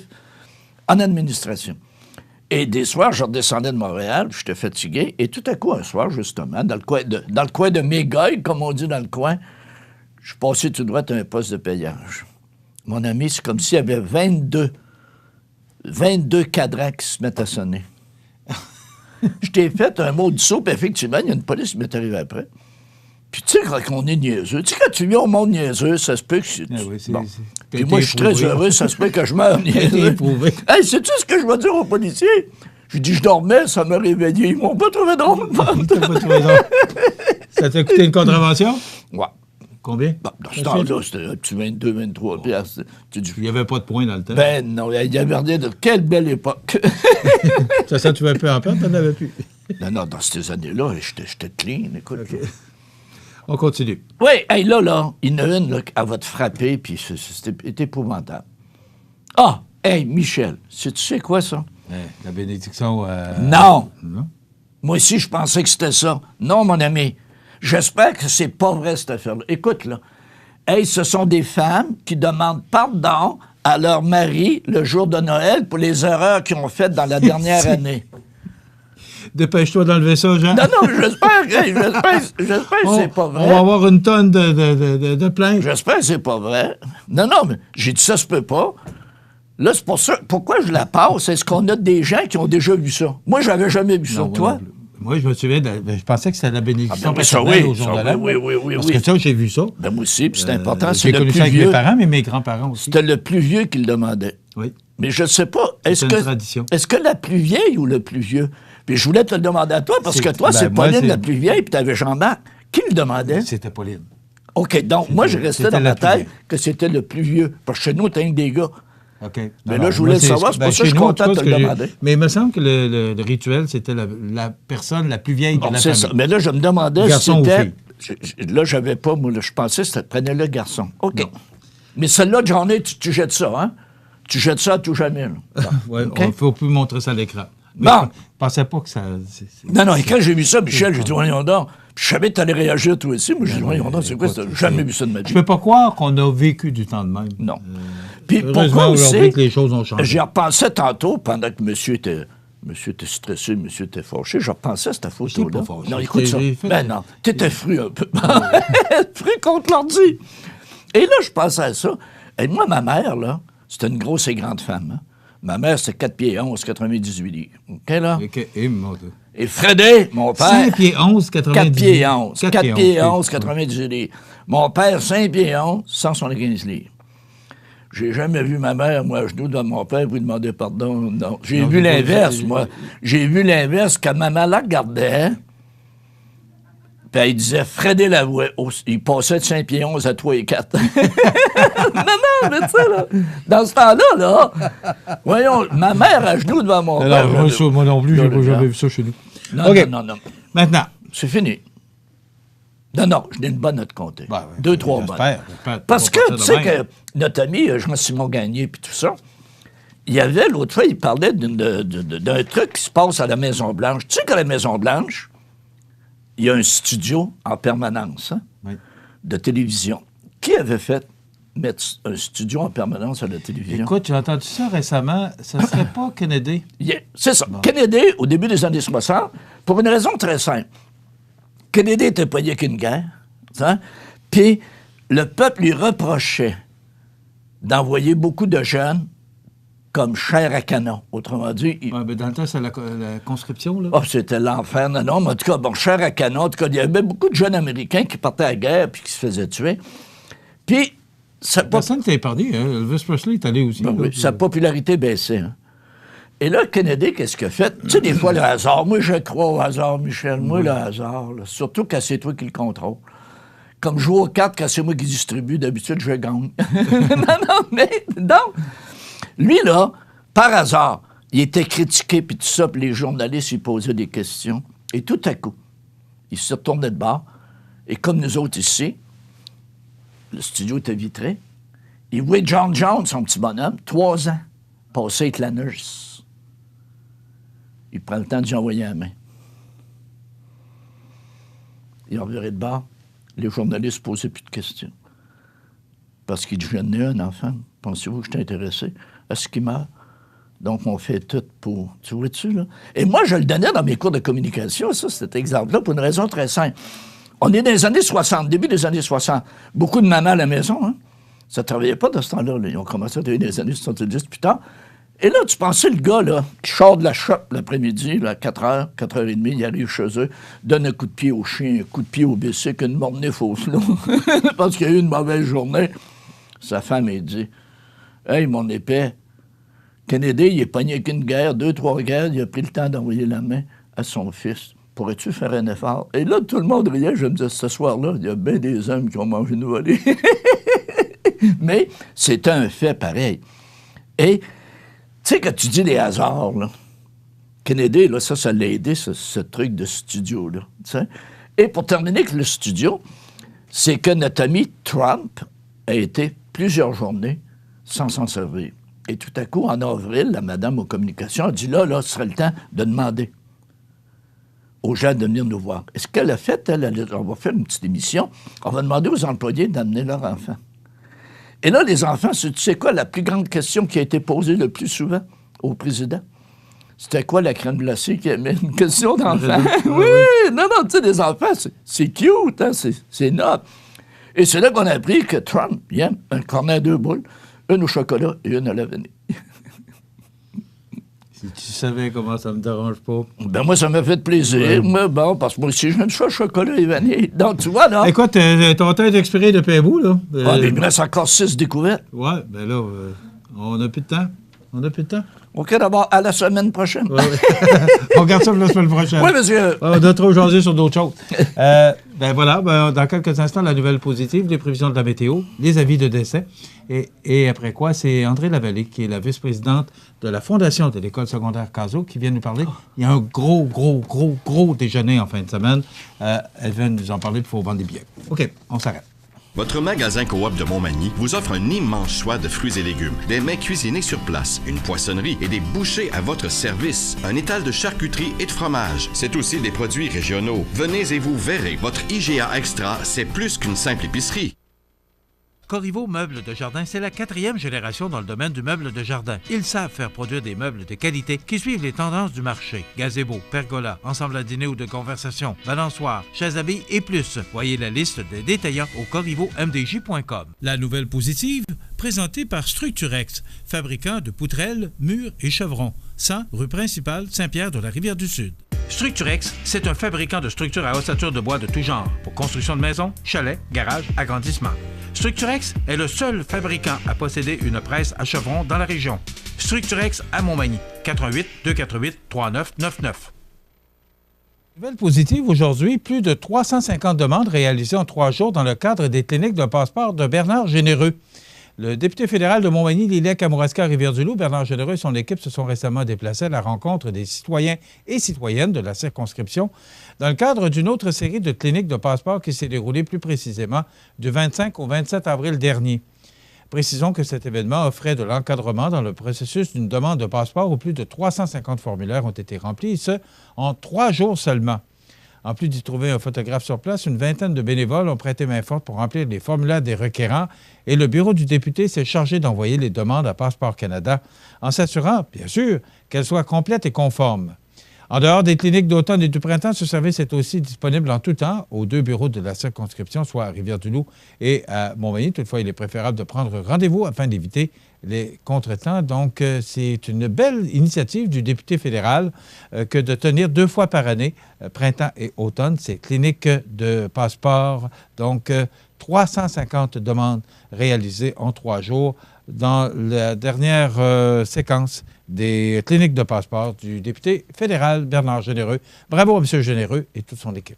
en administration. Et des soirs, je redescendais de Montréal, puis j'étais fatigué. Et tout à coup, un soir, justement, dans le coin de Mégoï, comme on dit dans le coin, je suis passé tout droit à un poste de payage. Mon ami, c'est comme s'il y avait 22 cadrans qui se mettent à sonner. Je t'ai fait un mot du saut, puis effectivement, il y a une police qui m'est arrivée après. Puis tu sais, quand on est niaiseux, tu sais, quand tu viens au monde niaiseux, ça se peut que... Ah oui, c'est- Bon. c'est- Puis moi, je suis très heureux, ça se peut que je meure T'es niaiseux. éprouvé. Hey, sais-tu ce que je vais dire aux policiers? Je dis, je dormais, ça m'a réveillé. Ils m'ont pas trouvé drôle. T'as pas trouvé drôle. Ça t'a coûté une contravention? Ouais. Combien? Bon, dans ce temps-là, c'était un petit 22, 23 piastres. Tu dis, Il n'y avait pas de points dans le temps. ben non, il y avait rien de... Quelle belle époque! Ça, tu veux un peu en perdre, t'en avais plus. Non, dans ces années-là, j'étais clean, écoute. On continue. Oui, hey, là, il y en a une, là, elle va te frapper, puis c'est épouvantable. Ah, hey, Michel, tu sais quoi, ça? La bénédiction... Non! Non? Moi aussi, je pensais que c'était ça. Non, mon ami. J'espère que c'est pas vrai, cette affaire-là. Écoute, là. Hey, ce sont des femmes qui demandent pardon à leur mari le jour de Noël pour les erreurs qu'ils ont faites dans la dernière année. Dépêche-toi d'enlever ça, Jean. Non, j'espère que c'est pas vrai. On va avoir une tonne de plaintes. J'espère que c'est pas vrai. Non, mais j'ai dit ça se peut pas. Là, c'est pour ça. Pourquoi je la passe? Est-ce qu'on a des gens qui ont déjà vu ça? Moi, j'avais jamais vu ça. Non, Toi? non plus. Moi, je me souviens, je pensais que c'était la bénédiction ben, ça, paternelle oui, au jour ça, de l'an. oui. Parce que ça, j'ai vu ça. Ben, moi aussi, puis c'est important. C'est J'ai le connu plus ça avec vieux. mes parents, mais mes grands-parents aussi. C'était le plus vieux qui le demandait. Oui. Mais je ne sais pas. Est-ce une que, tradition. est-ce que la plus vieille ou le plus vieux? Puis je voulais te le demander à toi, parce que toi, c'est moi, Pauline c'est- la plus vieille, puis tu avais Jean-Marc. Qui le demandait? C'était Pauline. OK, donc moi, je restais c'était dans la ma plus tête vieille. que c'était le plus vieux. Parce que chez nous, t'as que des gars. OK. Mais là, je voulais le savoir, c'est pour ça que je suis content de te le demander. Mais il me semble que le rituel, c'était la personne la plus vieille de Bon, la c'est famille. ça. Mais là, je me demandais Garçon si ou c'était... Là, j'avais pas... Moi, là, je pensais que c'était prenait le garçon. OK. Mais celle-là, Johnny, tu jettes ça, hein? Tu jettes ça à tout jamais, là. Ouais, OK? il ne faut plus montrer ça à l'écran. Mais Bon. je pensais pas que ça... Non, et quand j'ai vu ça, Michel, j'ai dit, voyons donc. Puis je savais que t'allais réagir toi aussi. Moi, j'ai dit, voyons donc, c'est quoi ça? J'ai jamais vu ça de ma Je vie. peux pas croire qu'on a vécu du temps de même. Non. Puis Heureusement, pourquoi aujourd'hui, aussi... que les choses ont changé. J'y repensais tantôt, pendant que monsieur était stressé, monsieur était fâché. Je repensais à cette photo-là. pas fâché. Non, écoute ça. J'ai fait- Ben non, t'étais fru un peu. Fru contre l'ordi. Et là, je pensais à ça. Et moi, ma mère, là, c'était une grosse et grande femme. Hein. Ma mère, c'était 4 pieds 11, 98 livres. OK, là? Mon Dieu. Et Fredé, mon père... 5 pieds 11, 90 4 pieds 11. 4 pieds 11, ok. 98 livres. Mon père, 5 pieds 11, 175 livres. J'ai jamais vu ma mère, moi, à genoux devant mon père, vous demander pardon. Non. J'ai vu l'inverse, moi. J'ai vu l'inverse quand maman la regardait. Puis elle disait, Fredé l'avouait. Il passait de 5 pieds 11 à 3 et 4. non, mais tu sais, là, dans ce temps-là, là, voyons, ma mère à genoux devant mon père. Alors, moi non plus, j'ai pas jamais vu ça chez nous. Non, OK. non. Maintenant. C'est fini. Non, je n'ai une bonne note comptée. Ben, ouais, 2, 3 bonnes. j'espère. Parce Pas que, partir tu de sais même. que notre ami Jean-Simon Gagné puis tout ça, il y avait, l'autre fois, il parlait d'un truc qui se passe à la Maison-Blanche. Tu sais qu'à la Maison-Blanche, il y a un studio en permanence hein, Oui. de télévision. Qui avait fait mettre un studio en permanence à la télévision? Écoute, j'ai entendu ça récemment. Ça serait pas Kennedy? Yeah, c'est ça. Kennedy, au début des années 60, pour une raison très simple. Kennedy était pogné qu'une guerre, hein? Puis le peuple lui reprochait d'envoyer beaucoup de jeunes comme chair à canon. Autrement dit... Ouais, mais dans le temps, c'est la conscription, là? Oh, c'était l'enfer. Non, mais en tout cas, bon, chair à canon. En tout cas, il y avait beaucoup de jeunes Américains qui partaient à la guerre puis qui se faisaient tuer. Puis... Personne n'était épargné, hein? Elvis Presley est allé aussi. Ben oui, sa popularité baissait. Hein? Et là, Kennedy, qu'est-ce qu'il a fait? Tu sais, des fois, le hasard. Moi, je crois au hasard, Michel. Moi, le hasard. Là. Surtout quand c'est toi qui le contrôle. Comme jouer aux cartes quand c'est moi qui distribue, d'habitude, je gagne. mais donc, lui, là, par hasard, il était critiqué, puis tout ça, puis les journalistes, ils posaient des questions. Et tout à coup, il se retournait de bord. Et comme nous autres ici, le studio était vitré. Il voyait John Jones, son petit bonhomme, 3 ans, passer avec la nurse. Il prend le temps d'y envoyer la main. Il revirait de bord. Les journalistes ne posaient plus de questions. Parce qu'il dit, je n'ai un enfant. Pensez-vous que je suis intéressé à ce qu'il meurt? Donc, on fait tout pour... Tu vois-tu, là? Et moi, je le donnais dans mes cours de communication, ça, cet exemple-là, pour une raison très simple. On est dans les années 60, début des années 60. Beaucoup de mamans à la maison, hein? Ça ne travaillait pas dans ce temps-là. Là. Ils ont commencé à travailler dans les années 70 plus tard. Et là, tu pensais, le gars, là, qui sort de la shop l'après-midi, là, à 4h, 4h30, il arrive chez eux, donne un coup de pied au chien, un coup de pied au bicycle, une mornée fausse, là, parce qu'il y a eu une mauvaise journée. Sa femme, elle dit, « Hey, mon épais, Kennedy, il est pogné avec une guerre, 2-3 guerres, il a pris le temps d'envoyer la main à son fils. Pourrais-tu faire un effort? » Et là, tout le monde riait. Je me disais, ce soir-là, il y a bien des hommes qui ont mangé une volée. Mais c'est un fait pareil. Et... Tu sais, quand tu dis les hasards, là, Kennedy, là, ça l'a aidé, ce truc de studio-là. T'sais? Et pour terminer avec le studio, c'est que notre ami Trump a été plusieurs journées sans s'en servir. Et tout à coup, en avril, la madame aux communications a dit, là, ce serait le temps de demander aux gens de venir nous voir. Et ce qu'elle a fait, on va faire une petite émission, on va demander aux employés d'amener leurs enfants. Et là, les enfants, tu sais quoi, la plus grande question qui a été posée le plus souvent au président? C'était quoi la crème glacée qui aimait? Une question d'enfant. Oui, non, tu sais, les enfants, c'est cute, hein, c'est noble. Et c'est là qu'on a appris que Trump, il aime un cornet à 2 boules, une au chocolat et une à la vanille. Si tu savais comment ça me dérange pas. Ben moi, ça m'a fait plaisir. Ouais. Moi, bon, parce que moi aussi, j'aime ça, chocolat et vanille. Donc, tu vois, là... Écoute, ton temps est expiré depuis un bout, là. Ah, mais il me reste encore 6 découvertes. Ouais, ben là, on n'a plus de temps. OK, d'abord, à la semaine prochaine. Ouais. On regarde ça pour la semaine prochaine. Oui, monsieur. On doit trop jaser sur d'autres choses. Ben voilà, dans quelques instants, la nouvelle positive, les prévisions de la météo, les avis de décès. Et après quoi, c'est André Lavallée, qui est la vice-présidente de la Fondation de l'École secondaire Cazot, qui vient nous parler. Il y a un gros déjeuner en fin de semaine. Elle vient nous en parler, il faut vendre des billets. OK, on s'arrête. Votre magasin Coop de Montmagny vous offre un immense choix de fruits et légumes, des mets cuisinés sur place, une poissonnerie et des bouchers à votre service, un étal de charcuterie et de fromage. C'est aussi des produits régionaux. Venez et vous verrez, votre IGA Extra, c'est plus qu'une simple épicerie. Corriveau Meubles de Jardin, c'est la 4e génération dans le domaine du meuble de jardin. Ils savent faire produire des meubles de qualité qui suivent les tendances du marché. Gazebo, pergola, ensemble à dîner ou de conversation, balançoire, chaises à billes et plus. Voyez la liste des détaillants au corrivomdj.com. La nouvelle positive, présentée par Structurex, fabricant de poutrelles, murs et chevrons. 100 rue principale Saint-Pierre de la Rivière-du-Sud. Structurex, c'est un fabricant de structures à ossature de bois de tout genre pour construction de maisons, chalets, garages, agrandissements. Structurex est le seul fabricant à posséder une presse à chevrons dans la région. Structurex à Montmagny, 88 248 3999. Nouvelle positive aujourd'hui, plus de 350 demandes réalisées en 3 jours dans le cadre des cliniques d'un passeport de Bernard Généreux. Le député fédéral de Montmagny, Lillet Kamouraska, Rivière-du-Loup, Bernard Généreux et son équipe se sont récemment déplacés à la rencontre des citoyens et citoyennes de la circonscription dans le cadre d'une autre série de cliniques de passeport qui s'est déroulée plus précisément du 25 au 27 avril dernier. Précisons que cet événement offrait de l'encadrement dans le processus d'une demande de passeport où plus de 350 formulaires ont été remplis, et ce, en 3 jours seulement. En plus d'y trouver un photographe sur place, une vingtaine de bénévoles ont prêté main forte pour remplir les formulaires des requérants et le bureau du député s'est chargé d'envoyer les demandes à Passeport Canada en s'assurant, bien sûr, qu'elles soient complètes et conformes. En dehors des cliniques d'automne et du printemps, ce service est aussi disponible en tout temps aux 2 bureaux de la circonscription, soit à Rivière-du-Loup et à Montmagny. Toutefois, il est préférable de prendre rendez-vous afin d'éviter les contretemps. Donc, c'est une belle initiative du député fédéral que de tenir 2 fois par année, printemps et automne, ces cliniques de passeport. Donc, 350 demandes réalisées en 3 jours dans la dernière séquence des cliniques de passeport du député fédéral Bernard Généreux. Bravo à M. Généreux et toute son équipe.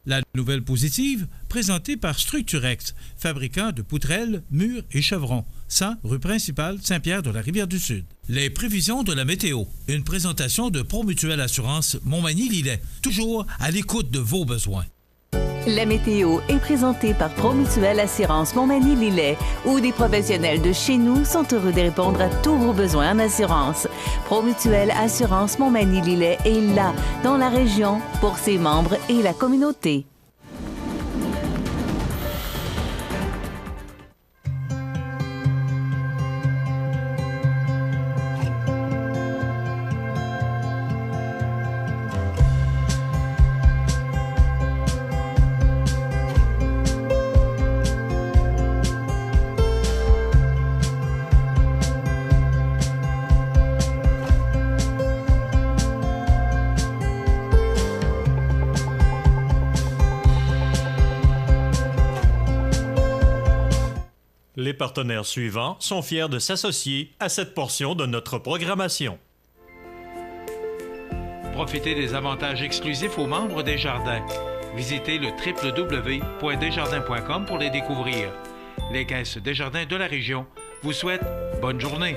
La nouvelle positive, présentée par Structurex, fabricant de poutrelles, murs et chevrons. 100 rue principale Saint-Pierre de la Rivière-du-Sud. Les prévisions de la météo. Une présentation de Promutuelle Assurance Montmagny-Lillet. Toujours à l'écoute de vos besoins. La météo est présentée par Promutuelle Assurance Montmagny-Lillet, où des professionnels de chez nous sont heureux de répondre à tous vos besoins en assurance. Promutuelle Assurance Montmagny-Lillet est là, dans la région, pour ses membres et la communauté. Les partenaires suivants sont fiers de s'associer à cette portion de notre programmation. Profitez des avantages exclusifs aux membres des Jardins. Visitez le www.desjardins.com pour les découvrir. Les caisses Desjardins de la région vous souhaitent bonne journée.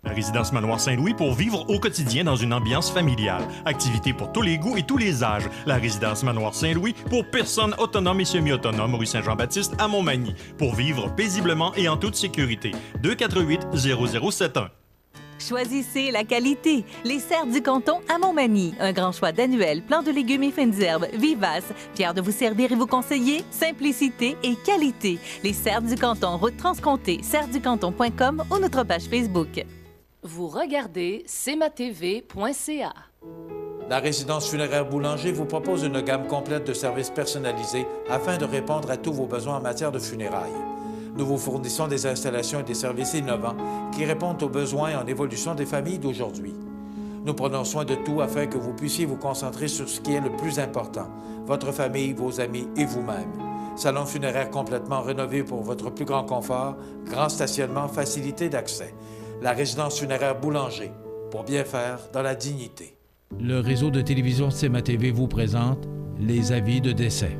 La résidence Manoir Saint-Louis pour vivre au quotidien dans une ambiance familiale. Activités pour tous les goûts et tous les âges. La résidence Manoir Saint-Louis pour personnes autonomes et semi-autonomes, rue Saint-Jean-Baptiste à Montmagny. Pour vivre paisiblement et en toute sécurité. 248-0071. Choisissez la qualité. Les Serres du Canton à Montmagny. Un grand choix d'annuels, plants de légumes et fines herbes, vivaces. Fiers de vous servir et vous conseiller. Simplicité et qualité. Les Serres du Canton, route Transcomté, serresducanton.com ou notre page Facebook. Vous regardez cmatv.ca. La résidence funéraire Boulanger vous propose une gamme complète de services personnalisés afin de répondre à tous vos besoins en matière de funérailles. Nous vous fournissons des installations et des services innovants qui répondent aux besoins en évolution des familles d'aujourd'hui. Nous prenons soin de tout afin que vous puissiez vous concentrer sur ce qui est le plus important, votre famille, vos amis et vous-même. Salon funéraire complètement rénové pour votre plus grand confort, grand stationnement, facilité d'accès. La résidence funéraire Boulanger, pour bien faire dans la dignité. Le réseau de télévision CMA-TV vous présente les avis de décès.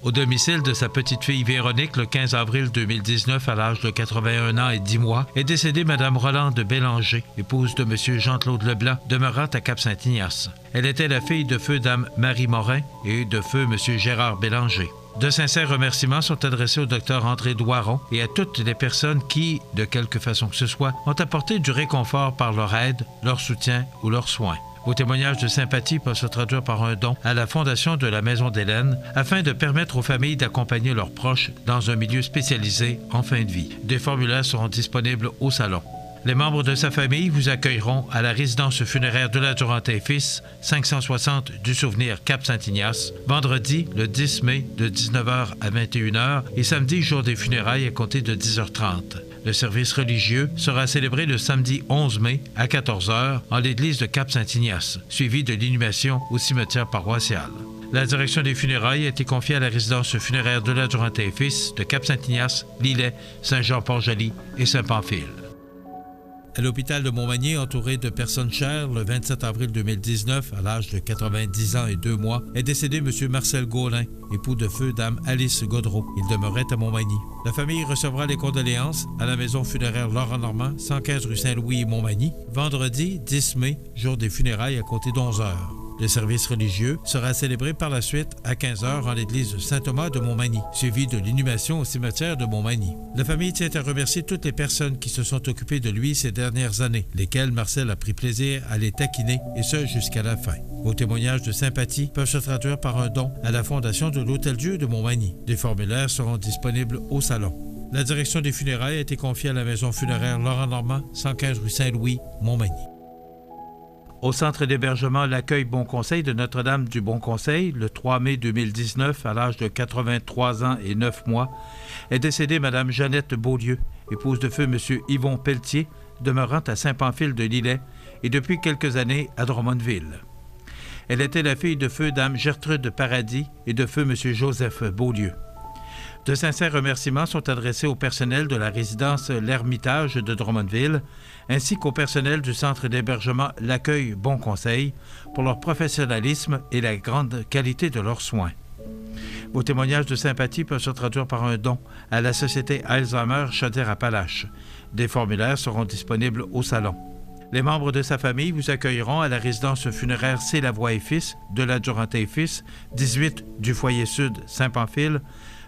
Au domicile de sa petite-fille Véronique, le 15 avril 2019, à l'âge de 81 ans et 10 mois, est décédée Mme Rolande Bélanger, épouse de M. Jean-Claude Leblanc, demeurant à Cap-Saint-Ignace. Elle était la fille de feu Dame Marie Morin et de feu M. Gérard Bélanger. De sincères remerciements sont adressés au Dr André Doiron et à toutes les personnes qui, de quelque façon que ce soit, ont apporté du réconfort par leur aide, leur soutien ou leurs soins. Vos témoignages de sympathie peuvent se traduire par un don à la Fondation de la Maison d'Hélène afin de permettre aux familles d'accompagner leurs proches dans un milieu spécialisé en fin de vie. Des formulaires seront disponibles au salon. Les membres de sa famille vous accueilleront à la résidence funéraire de la Durantin et Fils, 560 du Souvenir Cap-Saint-Ignace, vendredi le 10 mai de 19h à 21h et samedi jour des funérailles à compter de 10h30. Le service religieux sera célébré le samedi 11 mai à 14h en l'église de Cap-Saint-Ignace, suivi de l'inhumation au cimetière paroissial. La direction des funérailles a été confiée à la résidence funéraire de la Durantin et Fils de Cap-Saint-Ignace, Lillet, Saint-Jean-Port-Joli et Saint-Pamphile. À l'hôpital de Montmagny, entouré de personnes chères, le 27 avril 2019, à l'âge de 90 ans et 2 mois, est décédé M. Marcel Gaulin, époux de feu Dame Alice Gaudreau. Il demeurait à Montmagny. La famille recevra les condoléances à la maison funéraire Laurent Normand, 115 rue Saint-Louis, Montmagny, vendredi 10 mai, jour des funérailles à compter d'11h. Le service religieux sera célébré par la suite à 15h en l'église Saint-Thomas de Montmagny, suivi de l'inhumation au cimetière de Montmagny. La famille tient à remercier toutes les personnes qui se sont occupées de lui ces dernières années, lesquelles Marcel a pris plaisir à les taquiner, et ce jusqu'à la fin. Vos témoignages de sympathie peuvent se traduire par un don à la Fondation de l'Hôtel-Dieu de Montmagny. Des formulaires seront disponibles au salon. La direction des funérailles a été confiée à la maison funéraire Laurent Normand, 115 rue Saint-Louis, Montmagny. Au centre d'hébergement L'Accueil Bon Conseil de Notre-Dame du Bon Conseil, le 3 mai 2019, à l'âge de 83 ans et 9 mois, est décédée Mme Jeannette Beaulieu, épouse de feu M. Yvon Pelletier, demeurant à Saint-Pamphile de Lillet et depuis quelques années à Drummondville. Elle était la fille de feu Dame Gertrude Paradis et de feu M. Joseph Beaulieu. De sincères remerciements sont adressés au personnel de la résidence L'Ermitage de Drummondville, ainsi qu'au personnel du centre d'hébergement L'Accueil Bon Conseil pour leur professionnalisme et la grande qualité de leurs soins. Vos témoignages de sympathie peuvent se traduire par un don à la Société Alzheimer Chaudière-Appalaches. Des formulaires seront disponibles au salon. Les membres de sa famille vous accueilleront à la résidence funéraire C. Lavoie et Fils de la Duranté et Fils, 18 du Foyer Sud, Saint-Pamphile,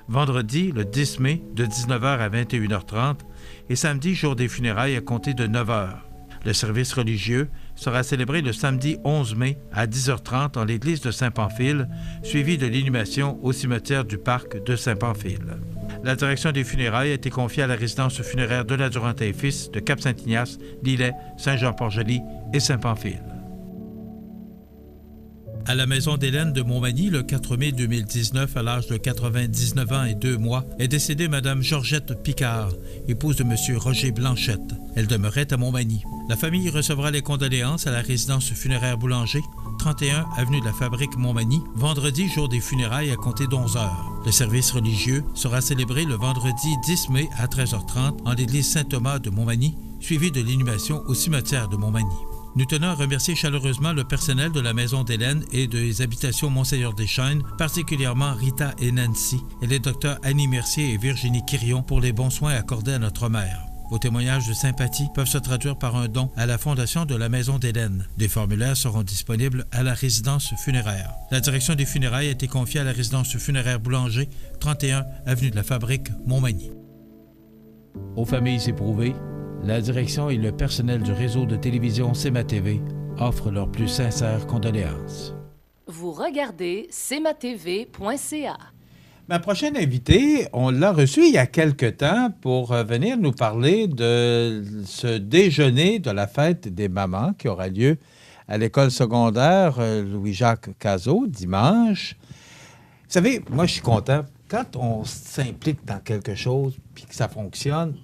vendredi, le 10 mai, de 19h à 21h30 et samedi, jour des funérailles, à compter de 9h. Le service religieux sera célébré le samedi 11 mai à 10h30 en l'église de Saint-Pamphile, suivi de l'inhumation au cimetière du parc de Saint-Pamphile. La direction des funérailles a été confiée à la résidence funéraire de la Duranté et Fils de Cap-Saint-Ignace, Lillet, Saint-Jean-Port-Joli et Saint-Pamphile. À la maison d'Hélène de Montmagny, le 4 mai 2019, à l'âge de 99 ans et 2 mois, est décédée Mme Georgette Picard, épouse de M. Roger Blanchette. Elle demeurait à Montmagny. La famille recevra les condoléances à la résidence funéraire Boulanger, 31 avenue de la Fabrique Montmagny, vendredi, jour des funérailles à compter d'11h. Le service religieux sera célébré le vendredi 10 mai à 13h30 en l'église Saint-Thomas de Montmagny, suivi de l'inhumation au cimetière de Montmagny. Nous tenons à remercier chaleureusement le personnel de la Maison d'Hélène et des habitations Monseigneur-des-Chênes, particulièrement Rita et Nancy, et les docteurs Annie Mercier et Virginie Quirion pour les bons soins accordés à notre mère. Vos témoignages de sympathie peuvent se traduire par un don à la Fondation de la Maison d'Hélène. Des formulaires seront disponibles à la résidence funéraire. La direction des funérailles a été confiée à la résidence funéraire Boulanger, 31 avenue de la Fabrique, Montmagny. Aux familles éprouvées, la direction et le personnel du réseau de télévision CMA-TV offrent leurs plus sincères condoléances. Vous regardez cmatv.ca. Ma prochaine invitée, on l'a reçue il y a quelque temps pour venir nous parler de ce déjeuner de la fête des mamans qui aura lieu à l'école secondaire Louis-Jacques Cazot, dimanche. Vous savez, moi, je suis content. Quand on s'implique dans quelque chose puis que ça fonctionne,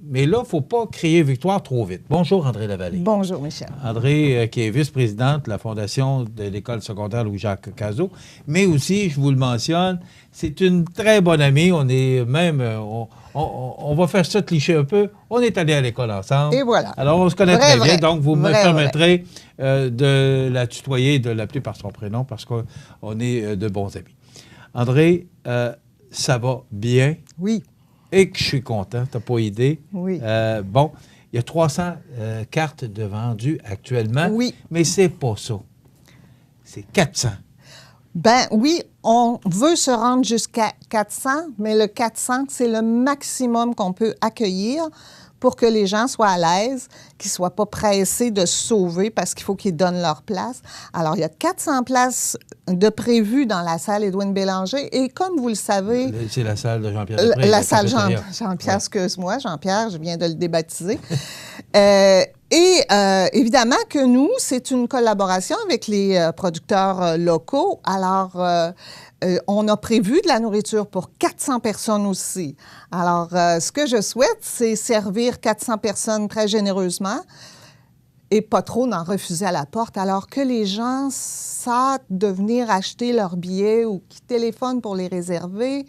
mais là, il ne faut pas crier victoire trop vite. Bonjour, André Lavallée. Bonjour, Michel. André, qui est vice-présidente de la Fondation de l'École secondaire Louis-Jacques Cazot. Mais aussi, je vous le mentionne, c'est une très bonne amie. On est même, on va faire ça cliché un peu. On est allés à l'école ensemble. Et voilà. Alors, on se connaît très bien. Donc, vous me permettrez de la tutoyer et de l'appeler par son prénom parce qu'on est de bons amis. André, ça va bien? Oui. Et que je suis content, tu n'as pas idée. Oui. Bon, il y a 300 cartes de vendues actuellement. Oui. Mais c'est pas ça. C'est 400. Ben oui, on veut se rendre jusqu'à 400, mais le 400, c'est le maximum qu'on peut accueillir pour que les gens soient à l'aise, qu'ils ne soient pas pressés de se sauver parce qu'il faut qu'ils donnent leur place. Alors, il y a 400 places de prévues dans la salle Édouine Bélanger. Et comme vous le savez... C'est la salle de Jean-Pierre Després. La salle Jean-Pierre, ouais. Excuse-moi, Jean-Pierre, je viens de le débaptiser. Évidemment que nous, c'est une collaboration avec les producteurs locaux. Alors, on a prévu de la nourriture pour 400 personnes aussi. Alors, ce que je souhaite, c'est servir 400 personnes très généreusement et pas trop d'en refuser à la porte, alors que les gens savent de venir acheter leurs billets ou qui téléphonent pour les réserver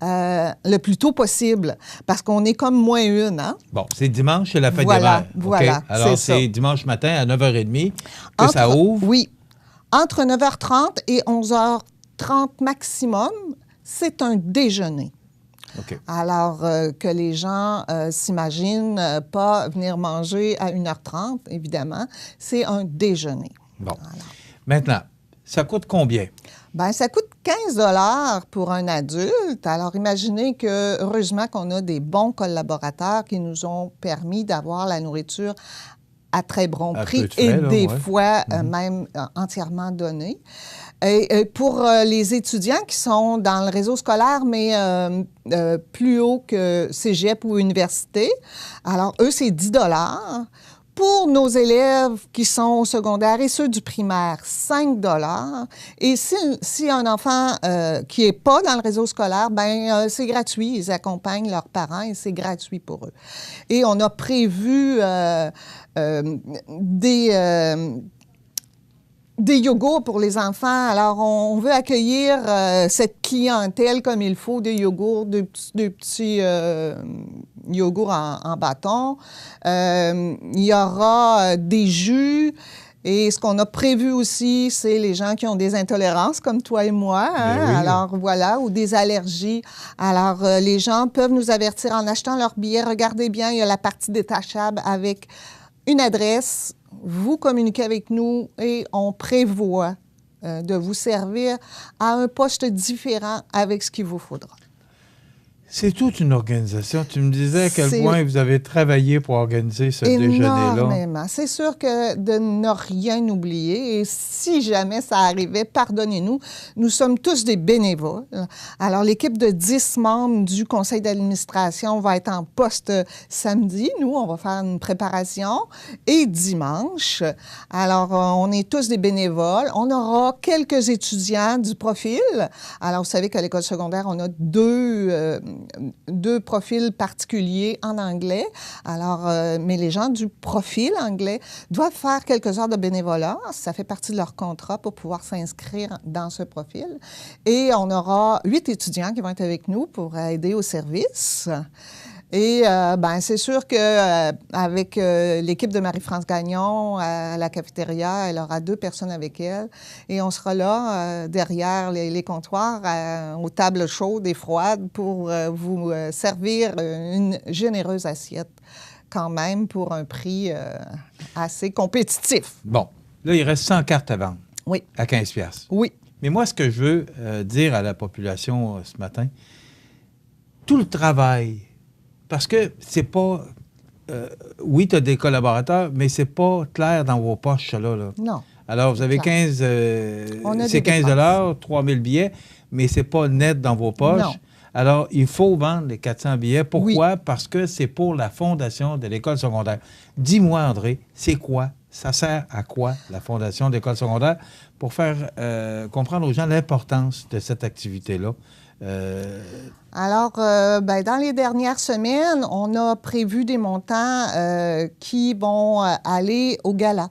le plus tôt possible, parce qu'on est comme moins une. Hein? Bon, c'est dimanche, c'est la fête des mères. Voilà, okay? Alors, c'est dimanche matin à 9h30 que ça ouvre? Oui. Entre 9h30 et 11h30 maximum, c'est un déjeuner. Okay. Alors que les gens s'imaginent pas venir manger à 1h30, évidemment, c'est un déjeuner. Bon. Alors. Maintenant, ça coûte combien? Bien, ça coûte 15 $ pour un adulte. Alors, imaginez que, heureusement, qu'on a des bons collaborateurs qui nous ont permis d'avoir la nourriture à très bon prix frais, et là, des fois même entièrement donnée. Et pour les étudiants qui sont dans le réseau scolaire, mais plus haut que cégep ou université, alors eux, c'est 10 $. Pour nos élèves qui sont au secondaire et ceux du primaire, 5 $. Et si un enfant qui n'est pas dans le réseau scolaire, c'est gratuit. Ils accompagnent leurs parents et c'est gratuit pour eux. Et on a prévu des yogourts pour les enfants. Alors, on veut accueillir cette clientèle comme il faut, des yogourts, des petits yogourts en bâton. Il y aura des jus. Et ce qu'on a prévu aussi, c'est les gens qui ont des intolérances, comme toi et moi. Hein? Oui. Alors, voilà, ou des allergies. Alors, les gens peuvent nous avertir en achetant leur billet. Regardez bien, il y a la partie détachable avec une adresse. Vous communiquez avec nous et on prévoit de vous servir à un poste différent avec ce qu'il vous faudra. C'est toute une organisation. Tu me disais à quel point vous avez travaillé pour organiser ce déjeuner-là. Énormément. C'est sûr que de ne rien oublier, et si jamais ça arrivait, pardonnez-nous, nous sommes tous des bénévoles. Alors, l'équipe de 10 membres du conseil d'administration va être en poste samedi. Nous, on va faire une préparation. Et dimanche, alors, on est tous des bénévoles. On aura quelques étudiants du profil. Alors, vous savez qu'à l'école secondaire, on a deux profils particuliers en anglais. Alors, mais les gens du profil anglais doivent faire quelques heures de bénévolat. Ça fait partie de leur contrat pour pouvoir s'inscrire dans ce profil. Et on aura 8 étudiants qui vont être avec nous pour aider au service. Et c'est sûr qu'avec l'équipe de Marie-France Gagnon à la cafétéria, elle aura 2 personnes avec elle. Et on sera là, derrière les comptoirs, aux tables chaudes et froides pour vous servir une généreuse assiette quand même pour un prix assez compétitif. Bon, là, il reste 100 cartes à vendre. Oui. À 15 $. Oui. Mais moi, ce que je veux dire à la population ce matin, tout le travail. Parce que c'est pas... oui, tu as des collaborateurs, mais c'est pas clair dans vos poches, ça, là. Non. Alors, vous avez 15... c'est 15 $, 3 000 billets, mais c'est pas net dans vos poches. Non. Alors, il faut vendre les 400 billets. Pourquoi? Oui. Parce que c'est pour la fondation de l'école secondaire. Dis-moi, André, c'est quoi? Ça sert à quoi, la fondation de l'école secondaire? Pour faire comprendre aux gens l'importance de cette activité-là. Alors, dans les dernières semaines, on a prévu des montants qui vont aller au gala.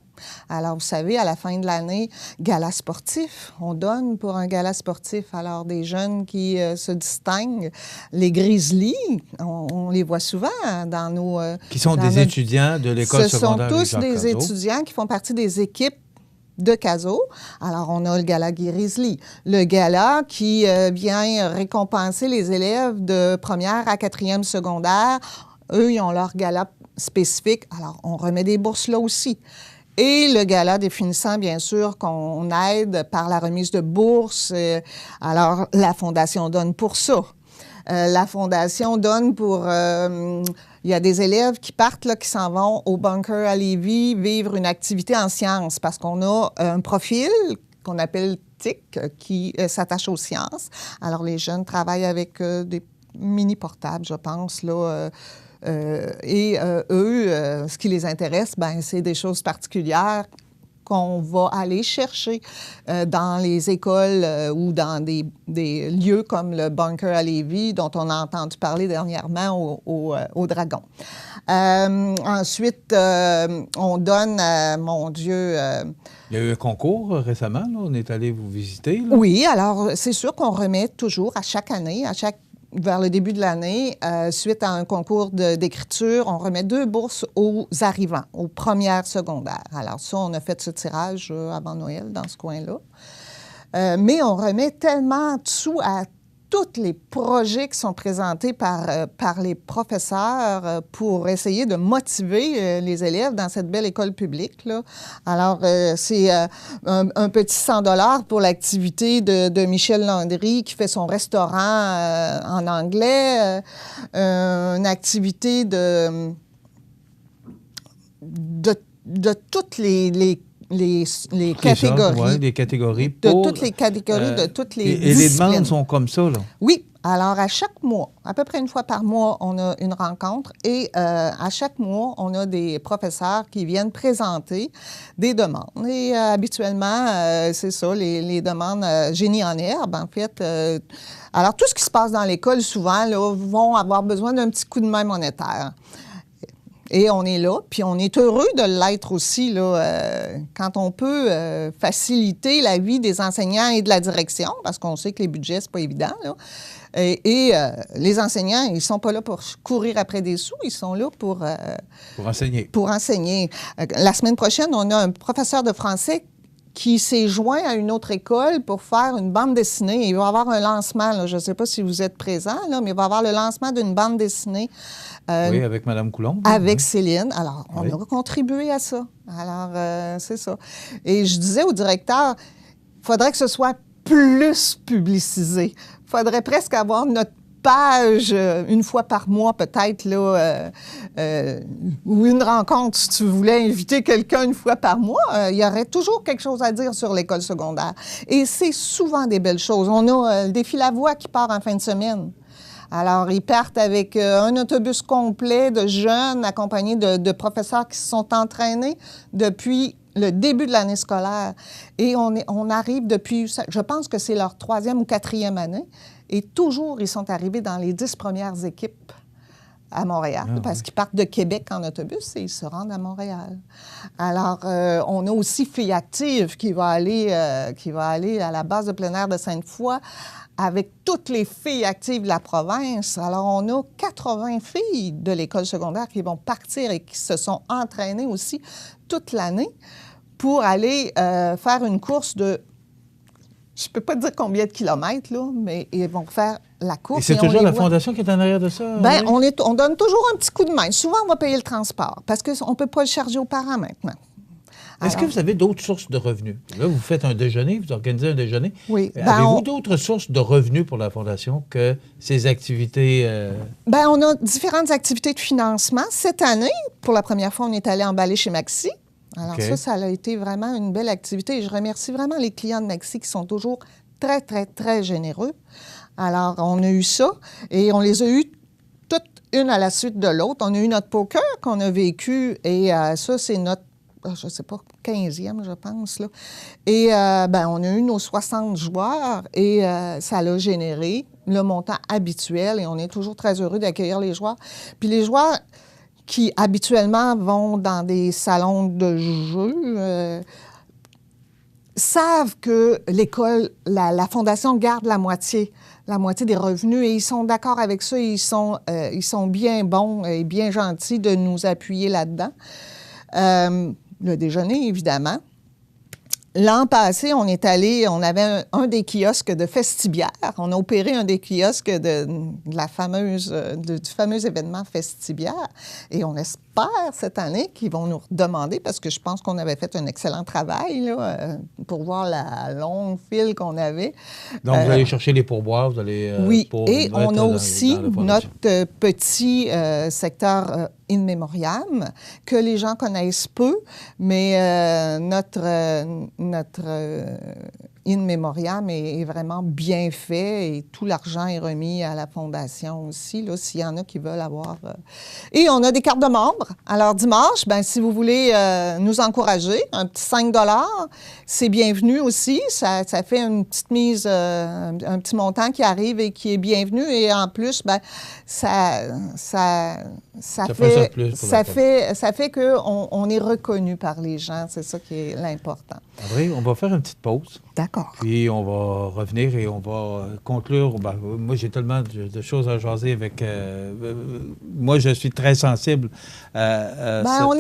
Alors, vous savez, à la fin de l'année, gala sportif, on donne pour un gala sportif. Alors, des jeunes qui se distinguent, les Grizzlies, on les voit souvent dans nos... qui sont des étudiants de l'école secondaire. Ce sont tous des étudiants qui font partie des équipes de CASO. Alors, on a le gala Grizzly. Le gala qui vient récompenser les élèves de première à 4e secondaire. Eux, ils ont leur gala spécifique. Alors, on remet des bourses là aussi. Et le gala définissant, bien sûr, qu'on aide par la remise de bourses. Alors, la Fondation donne pour ça. La Fondation donne pour... il y a des élèves qui partent, là, qui s'en vont au bunker à Lévis vivre une activité en sciences parce qu'on a un profil qu'on appelle TIC qui s'attache aux sciences. Alors, les jeunes travaillent avec des mini-portables, je pense, là. Et eux, ce qui les intéresse, c'est des choses particulières qu'on va aller chercher dans les écoles ou dans des lieux comme le bunker à Lévis, dont on a entendu parler dernièrement au Dragon. Ensuite, on donne, mon Dieu... Il y a eu un concours récemment, là. On est allé vous visiter. Là. Oui, alors c'est sûr qu'on remet toujours à chaque année, vers le début de l'année, suite à un concours d'écriture, on remet 2 bourses aux arrivants, aux premières secondaires. Alors ça, on a fait ce tirage avant Noël dans ce coin-là. Mais on remet tellement de sous à tous les projets qui sont présentés par les professeurs pour essayer de motiver les élèves dans cette belle école publique, là. Alors, c'est un petit 100 $ pour l'activité de Michel Landry qui fait son restaurant en anglais, une activité de toutes les les Les catégories. sortes, ouais, les catégories. De pour, toutes les catégories, de toutes les et les disciplines. demandes sont comme ça, là. Oui. Alors, à chaque mois, à peu près une fois par mois, on a une rencontre et à chaque mois, on a des professeurs qui viennent présenter des demandes. Et habituellement, c'est ça, les demandes génie en herbe, en fait. Alors, tout ce qui se passe dans l'école, souvent, là, vont avoir besoin d'un petit coup de main monétaire. Et on est là, puis on est heureux de l'être aussi, là, quand on peut faciliter la vie des enseignants et de la direction, parce qu'on sait que les budgets, c'est pas évident, là. Et les enseignants, ils sont pas là pour courir après des sous, ils sont là pour enseigner. Pour enseigner. La semaine prochaine, on a un professeur de français qui s'est joint à une autre école pour faire une bande dessinée. Il va y avoir un lancement, là. Je ne sais pas si vous êtes présents, là, mais il va y avoir le lancement d'une bande dessinée. Oui, avec Mme Coulombe. Avec oui. Céline. Alors, on a contribué à ça. Alors, c'est ça. Et je disais au directeur, il faudrait que ce soit plus publicisé. Il faudrait presque avoir notre page une fois par mois, peut-être, là, ou une rencontre, si tu voulais inviter quelqu'un une fois par mois. Il y aurait toujours quelque chose à dire sur l'école secondaire. Et c'est souvent des belles choses. On a le défi La Voix qui part en fin de semaine. Alors, ils partent avec un autobus complet de jeunes accompagnés de professeurs qui se sont entraînés depuis le début de l'année scolaire. Et on arrive depuis, je pense que c'est leur 3e ou 4e année, et toujours, ils sont arrivés dans les 10 premières équipes à Montréal, parce qu'ils partent de Québec en autobus et ils se rendent à Montréal. Alors, on a aussi Filles Actives qui va aller à la base de plein air de Sainte-Foy avec toutes les filles actives de la province. Alors, on a 80 filles de l'école secondaire qui vont partir et qui se sont entraînées aussi toute l'année pour aller faire une course de, je ne peux pas dire combien de kilomètres, là, mais ils vont faire la course. Et c'est toujours la Fondation qui est en arrière de ça? Bien, on donne toujours un petit coup de main. Souvent, on va payer le transport parce qu'on ne peut pas le charger aux parents maintenant. Est-ce que vous avez d'autres sources de revenus? Là, vous faites un déjeuner, vous organisez un déjeuner. Oui. Avez-vous d'autres sources de revenus pour la Fondation que ces activités? Bien, on a différentes activités de financement. Cette année, pour la première fois, on est allé emballer chez Maxi. Alors ça a été vraiment une belle activité. Et je remercie vraiment les clients de Maxi qui sont toujours très, très, très généreux. Alors, on a eu ça et on les a eu toutes une à la suite de l'autre. On a eu notre poker qu'on a vécu et ça, c'est notre, je ne sais pas, 15e, je pense, là. Et on a eu nos 60 joueurs et ça l'a généré le montant habituel et on est toujours très heureux d'accueillir les joueurs. Puis les joueurs qui habituellement vont dans des salons de jeux savent que l'école, la Fondation garde la moitié des revenus et ils sont d'accord avec ça. Ils sont bien bons et bien gentils de nous appuyer là-dedans. Le déjeuner, évidemment. L'an passé, on avait un des kiosques de Festibière. On a opéré un des kiosques du fameux événement Festibière. Et on espère cette année qu'ils vont nous demander, parce que je pense qu'on avait fait un excellent travail là, pour voir la longue file qu'on avait. Donc, vous allez chercher les pourboires, vous allez... oui, et on a aussi notre petit secteur in memoriam, que les gens connaissent peu, mais notre in memoriam est vraiment bien fait et tout l'argent est remis à la Fondation aussi, là, s'il y en a qui veulent avoir. Et on a des cartes de membres. Alors, dimanche, si vous voulez nous encourager, un petit 5 $, c'est bienvenu aussi. Ça fait une petite mise, un petit montant qui arrive et qui est bienvenu. Et en plus, ça fait qu'on est reconnu par les gens. C'est ça qui est l'important. André, on va faire une petite pause. D'accord. Puis on va revenir et on va conclure. Moi, j'ai tellement de choses à jaser avec... moi, je suis très sensible à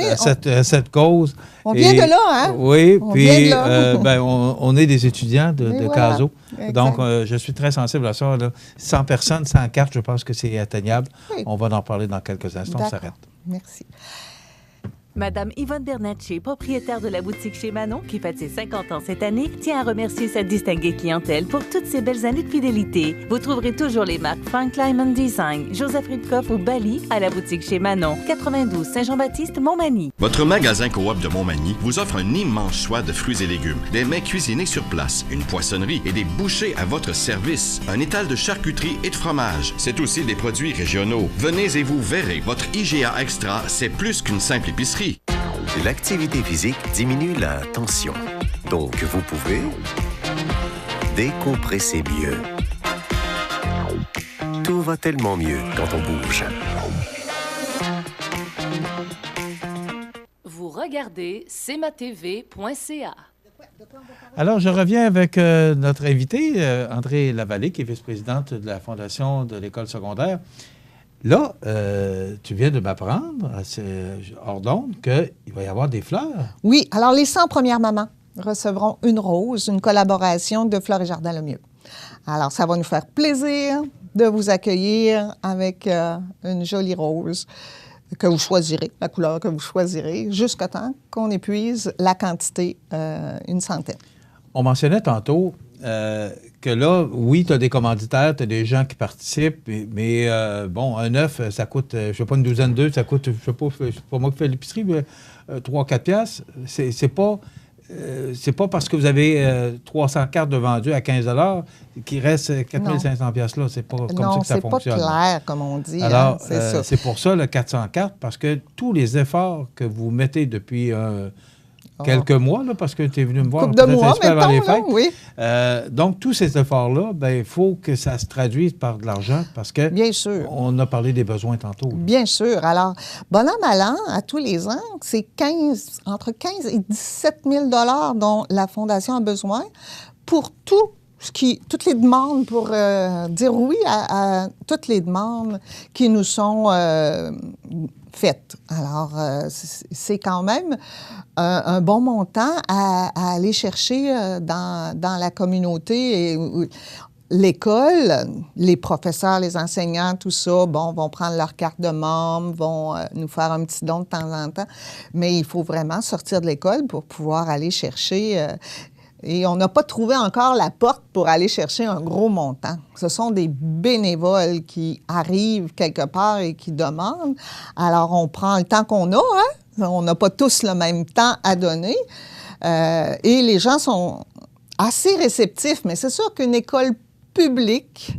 cette cause. On vient de là, hein? Oui, on puis on on est des étudiants de CASO. Exact. Donc, je suis très sensible à ça. Là. 100 personnes, 100 cartes, je pense que c'est atteignable. Oui. On va en parler dans quelques instants. On s'arrête. Merci. Madame Yvonne Bernatchez, propriétaire de la boutique chez Manon, qui fête ses 50 ans cette année, tient à remercier sa distinguée clientèle pour toutes ces belles années de fidélité. Vous trouverez toujours les marques Frank Lyman Design, Joseph Ritkoff ou Bali à la boutique chez Manon, 92 Saint-Jean-Baptiste, Montmagny. Votre magasin Coop de Montmagny vous offre un immense choix de fruits et légumes, des mets cuisinés sur place, une poissonnerie et des bouchers à votre service, un étal de charcuterie et de fromage. C'est aussi des produits régionaux. Venez et vous verrez, votre IGA Extra, c'est plus qu'une simple épicerie. L'activité physique diminue la tension. Donc, vous pouvez décompresser mieux. Tout va tellement mieux quand on bouge. Vous regardez cmatv.ca. Alors, je reviens avec notre invitée, André Lavallée, qui est vice-présidente de la Fondation de l'École secondaire. Là, tu viens de m'apprendre, hors d'onde, qu'il va y avoir des fleurs. Oui, alors les 100 premières mamans recevront une rose, une collaboration de Fleurs et Jardins Le Mieux. Alors, ça va nous faire plaisir de vous accueillir avec une jolie rose que vous choisirez, la couleur que vous choisirez, jusqu'à temps qu'on épuise la quantité, une centaine. On mentionnait tantôt que là, oui, tu as des commanditaires, tu as des gens qui participent, mais bon, un œuf, ça coûte, je ne sais pas, une douzaine d'œufs, ça coûte, je ne sais pas, c'est pas moi qui fais l'épicerie, mais 3-4 piastres. C'est pas parce que vous avez 300 cartes de vendues à 15 $ qu'il reste 4 500 piastres là. C'est pas comme ça que ça fonctionne. Non, c'est pas clair, comme on dit. Alors, hein, c'est pour ça, le 400 cartes, parce que tous les efforts que vous mettez depuis quelques mois, là, parce que tu es venu me voir couple de mois, avant les fêtes. là, oui. Donc, tous ces efforts-là, il faut que ça se traduise par de l'argent parce que bien sûr. On a parlé des besoins tantôt. Là. Bien sûr. Alors, bon an, mal an, à tous les ans, c'est entre 15 et 17 000 $ dont la Fondation a besoin pour toutes les demandes, pour dire oui à toutes les demandes qui nous sont faites. Alors, c'est quand même un bon montant à aller chercher dans la communauté. Et l'école, les professeurs, les enseignants, tout ça, vont prendre leur carte de membre, vont nous faire un petit don de temps en temps. Mais il faut vraiment sortir de l'école pour pouvoir aller chercher... Et on n'a pas trouvé encore la porte pour aller chercher un gros montant. Ce sont des bénévoles qui arrivent quelque part et qui demandent. Alors, on prend le temps qu'on a, hein? On n'a pas tous le même temps à donner. Et les gens sont assez réceptifs, mais c'est sûr qu'une école publique,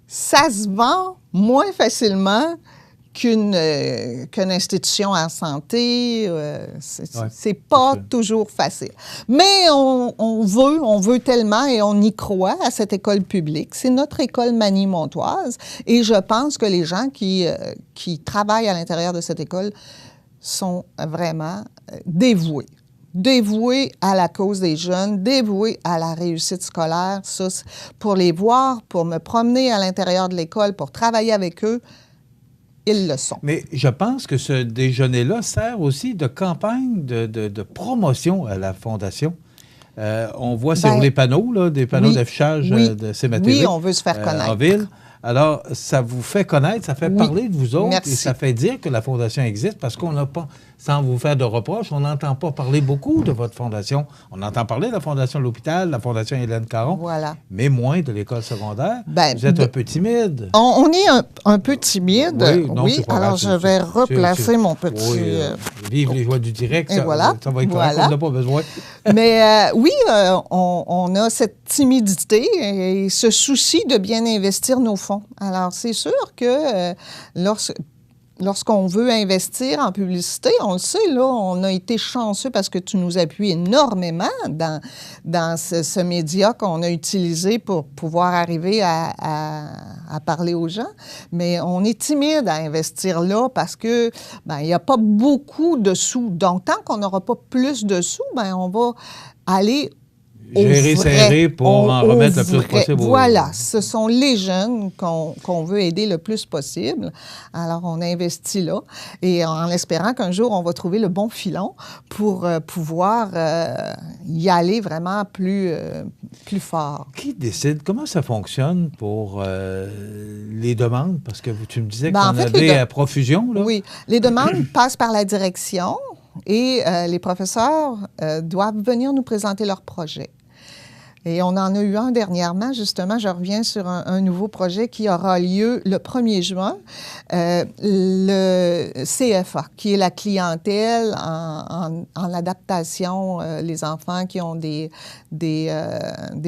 ça se vend moins facilement qu'une institution en santé. C'est pas toujours facile. Mais on veut tellement et on y croit à cette école publique. C'est notre école Magny-Montoise et je pense que les gens qui travaillent à l'intérieur de cette école sont vraiment dévoués à la cause des jeunes, dévoués à la réussite scolaire. Ça, pour les voir, pour me promener à l'intérieur de l'école, pour travailler avec eux, ils le sont. Mais je pense que ce déjeuner-là sert aussi de campagne de promotion à la Fondation. On voit sur les panneaux, là, des panneaux d'affichage de CMATV. Oui, on veut se faire connaître. En ville. Alors, ça vous fait connaître, ça fait parler de vous autres. Merci. Et ça fait dire que la Fondation existe parce qu'on n'a pas, sans vous faire de reproches, on n'entend pas parler beaucoup de votre Fondation. On entend parler de la Fondation de l'hôpital, la Fondation Hélène Caron, mais moins de l'école secondaire. Vous êtes un peu timide. On est un peu timide, oui. Alors, je vais replacer mon petit... Vive les joies du direct, ça va être correct, on n'a pas besoin. Mais oui, on a cette timidité et ce souci de bien investir nos fonds. Alors, c'est sûr que lorsqu'on veut investir en publicité, on le sait, là, on a été chanceux parce que tu nous appuies énormément dans ce média qu'on a utilisé pour pouvoir arriver à parler aux gens. Mais on est timide à investir là parce que il n'y a pas beaucoup de sous. Donc, tant qu'on n'aura pas plus de sous, on va aller gérer serré pour en remettre le plus possible. Voilà, ce sont les jeunes qu'on veut aider le plus possible. Alors, on investit là et en espérant qu'un jour, on va trouver le bon filon pour pouvoir y aller vraiment plus fort. Qui décide? Comment ça fonctionne pour les demandes? Parce que tu me disais qu'on avait à profusion. Là. Oui, les demandes passent par la direction. Et les professeurs doivent venir nous présenter leur projet. Et on en a eu un dernièrement, justement, je reviens sur un nouveau projet qui aura lieu le 1er juin, le CFA, qui est la clientèle en adaptation, les enfants qui ont des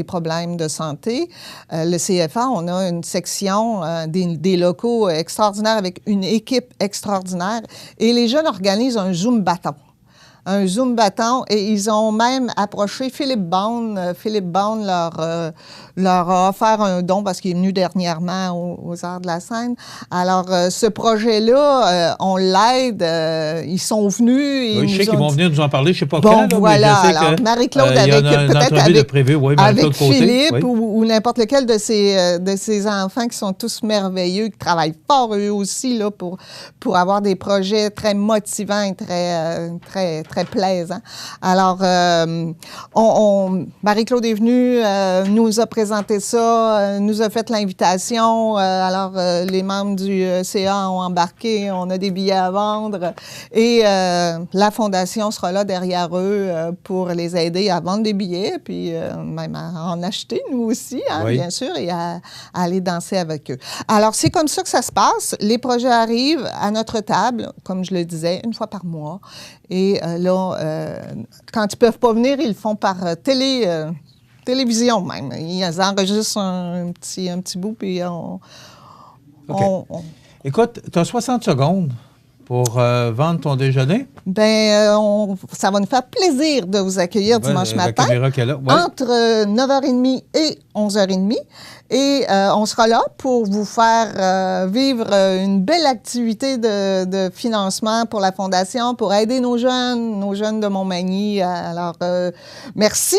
problèmes de santé. Le CFA, on a une section, des locaux extraordinaires avec une équipe extraordinaire et les jeunes organisent un Zoom bâton. Un Zoom bâton, et ils ont même approché Philippe Bond. Philippe Bond leur a offert un don parce qu'il est venu dernièrement aux Arts de la Scène. Alors, ce projet-là, on l'aide. Ils sont venus. Oui, je sais qu'ils vont venir nous en parler, je ne sais pas bon, quand. Voilà, mais je sais alors que, Marie-Claude, avec Philippe ou n'importe lequel de ces enfants qui sont tous merveilleux, qui travaillent fort eux aussi là, pour avoir des projets très motivants et très plaisant. Alors, Marie-Claude est venue, nous a présenté ça, nous a fait l'invitation. Alors, les membres du CA ont embarqué, on a des billets à vendre et la Fondation sera là derrière eux pour les aider à vendre des billets, puis même à en acheter, nous aussi, hein, oui. Bien sûr, et à aller danser avec eux. Alors, c'est comme ça que ça se passe. Les projets arrivent à notre table, comme je le disais, une fois par mois. Et là, quand ils ne peuvent pas venir, ils le font par télévision même. Ils enregistrent un petit bout, puis Écoute, tu as 60 secondes pour vendre ton déjeuner. Bien, ça va nous faire plaisir de vous accueillir dimanche matin, entre 9h30 et 11h30. Et on sera là pour vous faire vivre une belle activité de financement pour la Fondation, pour aider nos jeunes de Montmagny. Alors, merci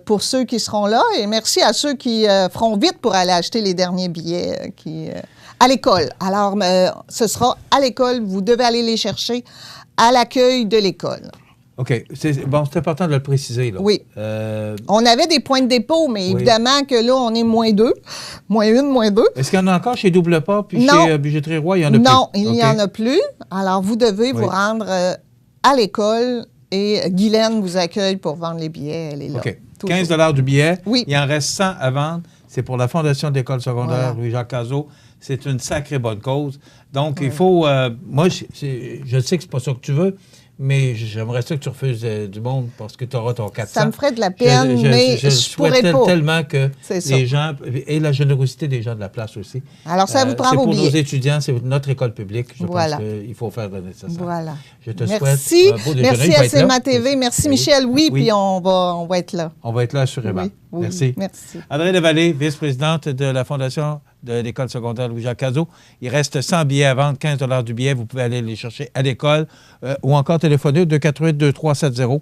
pour ceux qui seront là et merci à ceux qui feront vite pour aller acheter les derniers billets à l'école. Alors, ce sera à l'école. Vous devez aller les chercher à l'accueil de l'école. OK. C'est important de le préciser. Là. Oui. On avait des points de dépôt, mais évidemment que là, on est -2. -1, -2. Est-ce qu'il y en a encore chez Double Pas puis chez Bijouterie Roy? Il n'y en a plus? Non, il n'y en a plus. Alors, vous devez vous rendre à l'école et Guylaine vous accueille pour vendre les billets. Elle est là. OK. 15 $ du billet. Oui. Il en reste 100 à vendre. C'est pour la Fondation de l'École secondaire Louis-Jacques Cazot. C'est une sacrée bonne cause. Donc, il faut... moi, je sais que c'est pas ça que tu veux, mais j'aimerais ça que tu refuses du monde parce que tu auras ton 400. Ça me ferait de la peine, mais je pourrais pas. Tellement que les gens... Et la générosité des gens de la place aussi. Alors, ça vous prend c'est vos pour billets. nos étudiants, c'est notre école publique. Je pense qu'il faut faire le nécessaire. Voilà. Je te souhaite un beau déjeuner. Merci à CMA TV. Merci Michel. Oui, puis on va être là. On va être là assurément. Oui, merci. André Lavallée, vice-présidente de la Fondation de l'École secondaire Louis-Jacques Cazot. Il reste 100 billets à vendre, 15 $ du billet. Vous pouvez aller les chercher à l'école ou encore téléphoner au 248-2370.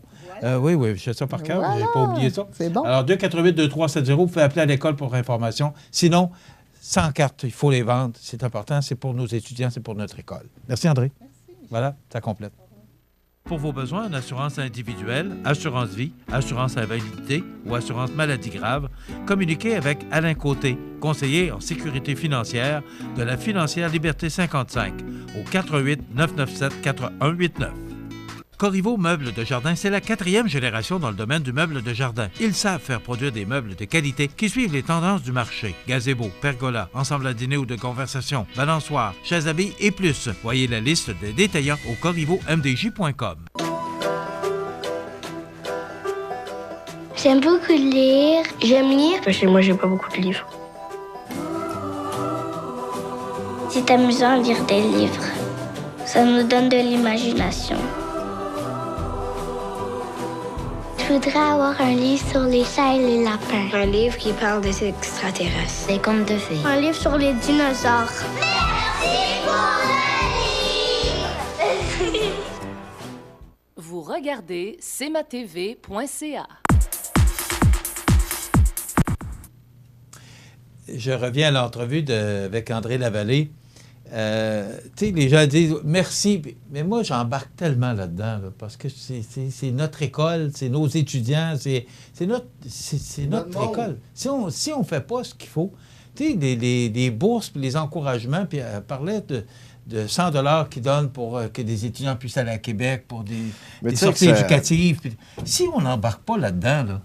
Oui, je sais ça par cœur. Je n'ai pas oublié ça. C'est bon. Alors, 248-2370, vous pouvez appeler à l'école pour information. Sinon, sans carte, il faut les vendre. C'est important. C'est pour nos étudiants, c'est pour notre école. Merci, André. Merci. Voilà, ça complète. Pour vos besoins en assurance individuelle, assurance vie, assurance invalidité ou assurance maladie grave, communiquez avec Alain Côté, conseiller en sécurité financière de la Financière Liberté 55 au 418-997-4189. Corriveau Meubles de Jardin, c'est la 4e génération dans le domaine du meuble de jardin. Ils savent faire produire des meubles de qualité qui suivent les tendances du marché. Gazebo, pergola, ensemble à dîner ou de conversation, balançoire, chaises à billes et plus. Voyez la liste des détaillants au corrivomdj.com. J'aime beaucoup lire. J'aime lire. Chez moi, j'ai pas beaucoup de livres. C'est amusant de lire des livres. Ça nous donne de l'imagination. Je voudrais avoir un livre sur les chats et les lapins. Un livre qui parle des extraterrestres. Des contes de fées. Un livre sur les dinosaures. Merci pour le livre! Vous regardez cmatv.ca. Je reviens à l'entrevue avec André Lavallée. Tu sais, les gens disent merci, mais moi, j'embarque tellement là-dedans, là, parce que c'est notre école, c'est nos étudiants, c'est notre école. Si on ne fait pas ce qu'il faut, tu sais, les bourses, puis les encouragements, puis elle parlait de 100 $ qu'ils donnent pour que des étudiants puissent aller à Québec pour des sorties éducatives. Puis, si on n'embarque pas là-dedans, là...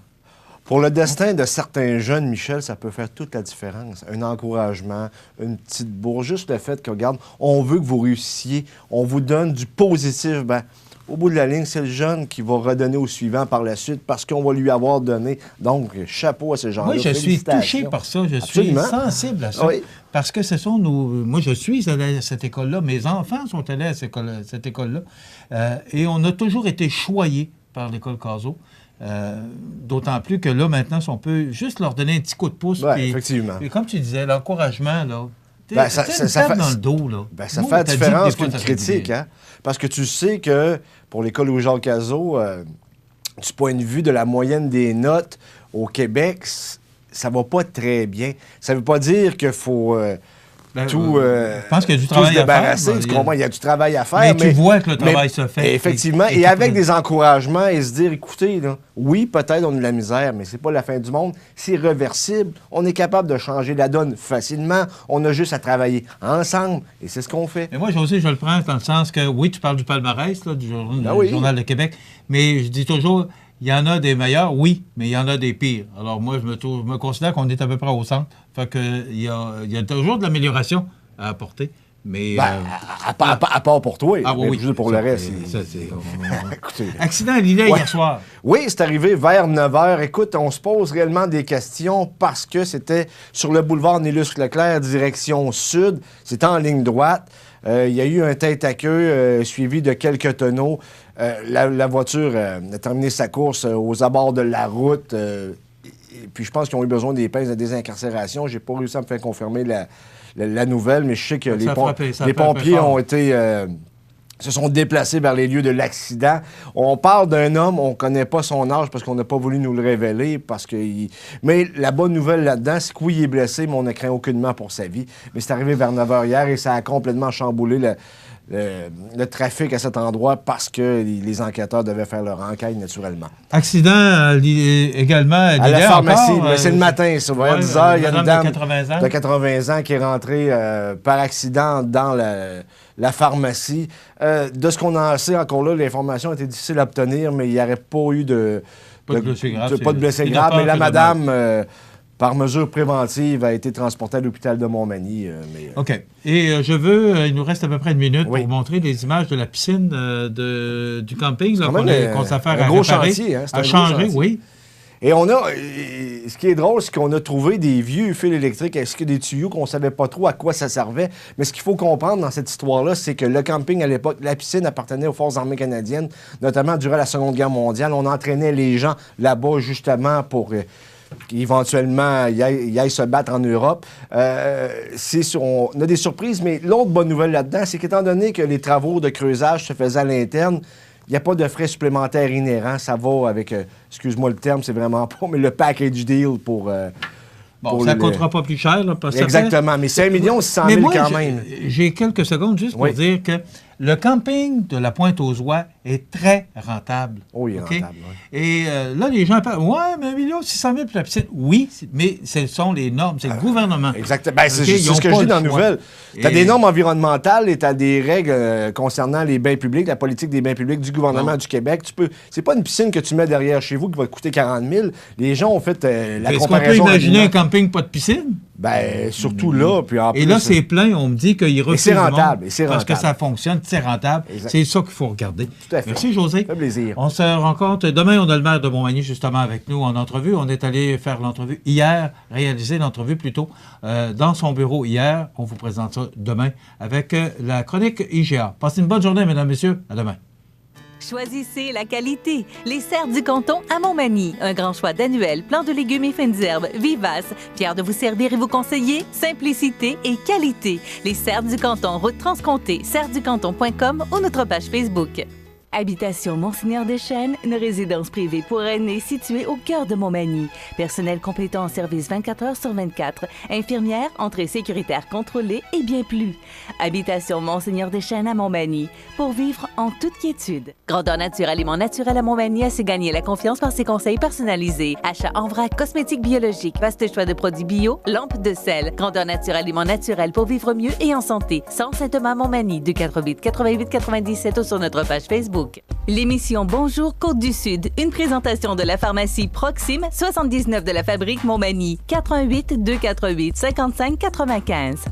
Pour le destin de certains jeunes, Michel, ça peut faire toute la différence. Un encouragement, une petite bourse, juste le fait que, regarde, on veut que vous réussissiez, on vous donne du positif, bien, au bout de la ligne, c'est le jeune qui va redonner au suivant par la suite parce qu'on va lui avoir donné. Donc, chapeau à ces gens-là. Oui, je suis touché par ça. Je suis sensible à ça. Oui. Parce que ce sont nos... Moi, je suis allé à cette école-là. Mes enfants sont allés à cette école-là. Et on a toujours été choyés par l'école Cazot. D'autant plus que là, maintenant, si on peut juste leur donner un petit coup de pouce. Oui, effectivement. Et comme tu disais, l'encouragement, là... ça fait dans le dos, là. Ça fait la différence qu'une critique, hein? Parce que tu sais que pour l'école Louis-Jacques Cazot, du point de vue de la moyenne des notes au Québec, ça va pas très bien. Ça veut pas dire qu'il faut je pense qu'il y a du travail à faire. Tu comprends? Il y a du travail à faire. Mais tu vois que le travail se fait. Effectivement. Et avec des encouragements et se dire, écoutez, là, oui, peut-être on a de la misère, mais c'est pas la fin du monde. C'est réversible. On est capable de changer la donne facilement. On a juste à travailler ensemble. Et c'est ce qu'on fait. Mais moi, José, je le prends dans le sens que, oui, tu parles du palmarès, là, du Journal de Québec, mais je dis toujours... Il y en a des meilleurs, oui, mais il y en a des pires. Alors moi, je me considère qu'on est à peu près au centre. Fait que il y a toujours de l'amélioration à apporter. Mais à part pour toi. Ah oui, juste pour le reste. Écoutez, accident à Lillet hier soir. Oui, c'est arrivé vers 9 h. Écoute, on se pose réellement des questions parce que c'était sur le boulevard Nélusque-Leclerc, direction sud. C'était en ligne droite. Il y a eu un tête-à-queue suivi de quelques tonneaux. La voiture a terminé sa course aux abords de la route. Et puis je pense qu'ils ont eu besoin des pinces de désincarcération. J'ai pas réussi à me faire confirmer la nouvelle, mais je sais que les pompiers ont été... se sont déplacés vers les lieux de l'accident. On parle d'un homme, on ne connaît pas son âge parce qu'on n'a pas voulu nous le révéler. Mais la bonne nouvelle là-dedans, c'est que oui, il est blessé, mais on ne craint aucunement pour sa vie. Mais c'est arrivé vers 9 h hier et ça a complètement chamboulé le trafic à cet endroit parce que les enquêteurs devaient faire leur enquête naturellement. Accident également à la pharmacie. Mais c'est le matin, ça. Vers 10 h, il y a une dame de 80 ans qui est rentrée par accident dans la pharmacie. De ce qu'on en sait, encore là, l'information était difficile à obtenir, mais il n'y aurait pas eu de blessés graves. Mais la madame... par mesure préventive, a été transportée à l'hôpital de Montmagny. OK. Et il nous reste à peu près une minute pour montrer les images de la piscine du camping qu'on s'affaire à gros réparer, chantier, hein? à changer, oui. Et ce qui est drôle, c'est qu'on a trouvé des vieux fils électriques ainsi que des tuyaux qu'on ne savait pas trop à quoi ça servait. Mais ce qu'il faut comprendre dans cette histoire-là, c'est que le camping, à l'époque, la piscine appartenait aux Forces armées canadiennes, notamment durant la Seconde Guerre mondiale. On entraînait les gens là-bas justement pour... qu'éventuellement, il aille se battre en Europe. On a des surprises, mais l'autre bonne nouvelle là-dedans, c'est qu'étant donné que les travaux de creusage se faisaient à l'interne, il n'y a pas de frais supplémentaires inhérents. Ça va avec, excuse-moi le terme, c'est vraiment pas, mais le package deal pour... ça ne coûtera pas plus cher. Là, exactement, mais 5 600 000 quand même. J'ai quelques secondes juste pour dire que le camping de la Pointe-aux-Oies est très rentable. Oh, il est rentable, oui. Et là, les gens parlent, ouais, mais 1 600 000 pour la piscine. Oui, mais ce sont les normes, c'est le gouvernement. Exactement. C'est ce que je dis dans la nouvelle. Tu as des normes environnementales et tu as des règles concernant les bains publics, la politique des bains publics du gouvernement du Québec. C'est pas une piscine que tu mets derrière chez vous qui va te coûter 40 000. Les gens ont fait la comparaison. Est-ce qu'on peut imaginer un camping pas de piscine? Surtout là. Puis en plus, et là, c'est plein. On me dit qu'il refuse. C'est rentable. Parce que ça fonctionne, c'est rentable. Exact. C'est ça qu'il faut regarder. Tout à fait. Merci, José. Ça fait plaisir. On se rencontre. Demain, on a le maire de Montmagny, justement, avec nous en entrevue. On est allé faire l'entrevue hier, réaliser l'entrevue plutôt dans son bureau hier. On vous présente ça demain avec la chronique IGA. Passez une bonne journée, mesdames, messieurs. À demain. Choisissez la qualité. Les Serres du Canton à Montmagny. Un grand choix d'annuels, plants de légumes et fines herbes, vivaces. Fiers de vous servir et vous conseiller. Simplicité et qualité. Les Serres du Canton, route Transcomté, serresducanton.com ou notre page Facebook. Habitation Monseigneur Deschênes, une résidence privée pour aînés située au cœur de Montmagny. Personnel complétant en service 24 heures sur 24. Infirmière, entrée sécuritaire contrôlée et bien plus. Habitation Monseigneur Deschênes à Montmagny. Pour vivre en toute quiétude. Grandeur Nature Aliments Naturels à Montmagny a su gagner la confiance par ses conseils personnalisés. Achat en vrac, cosmétiques biologiques, vaste choix de produits bio, lampes de sel. Grandeur Nature Aliments Naturels pour vivre mieux et en santé. Centre Saint-Thomas Montmagny, 248 88 97 ou sur notre page Facebook. L'émission Bonjour Côte-du-Sud, une présentation de la pharmacie Proxime, 79 de la Fabrique Montmagny, 88 248 55 95.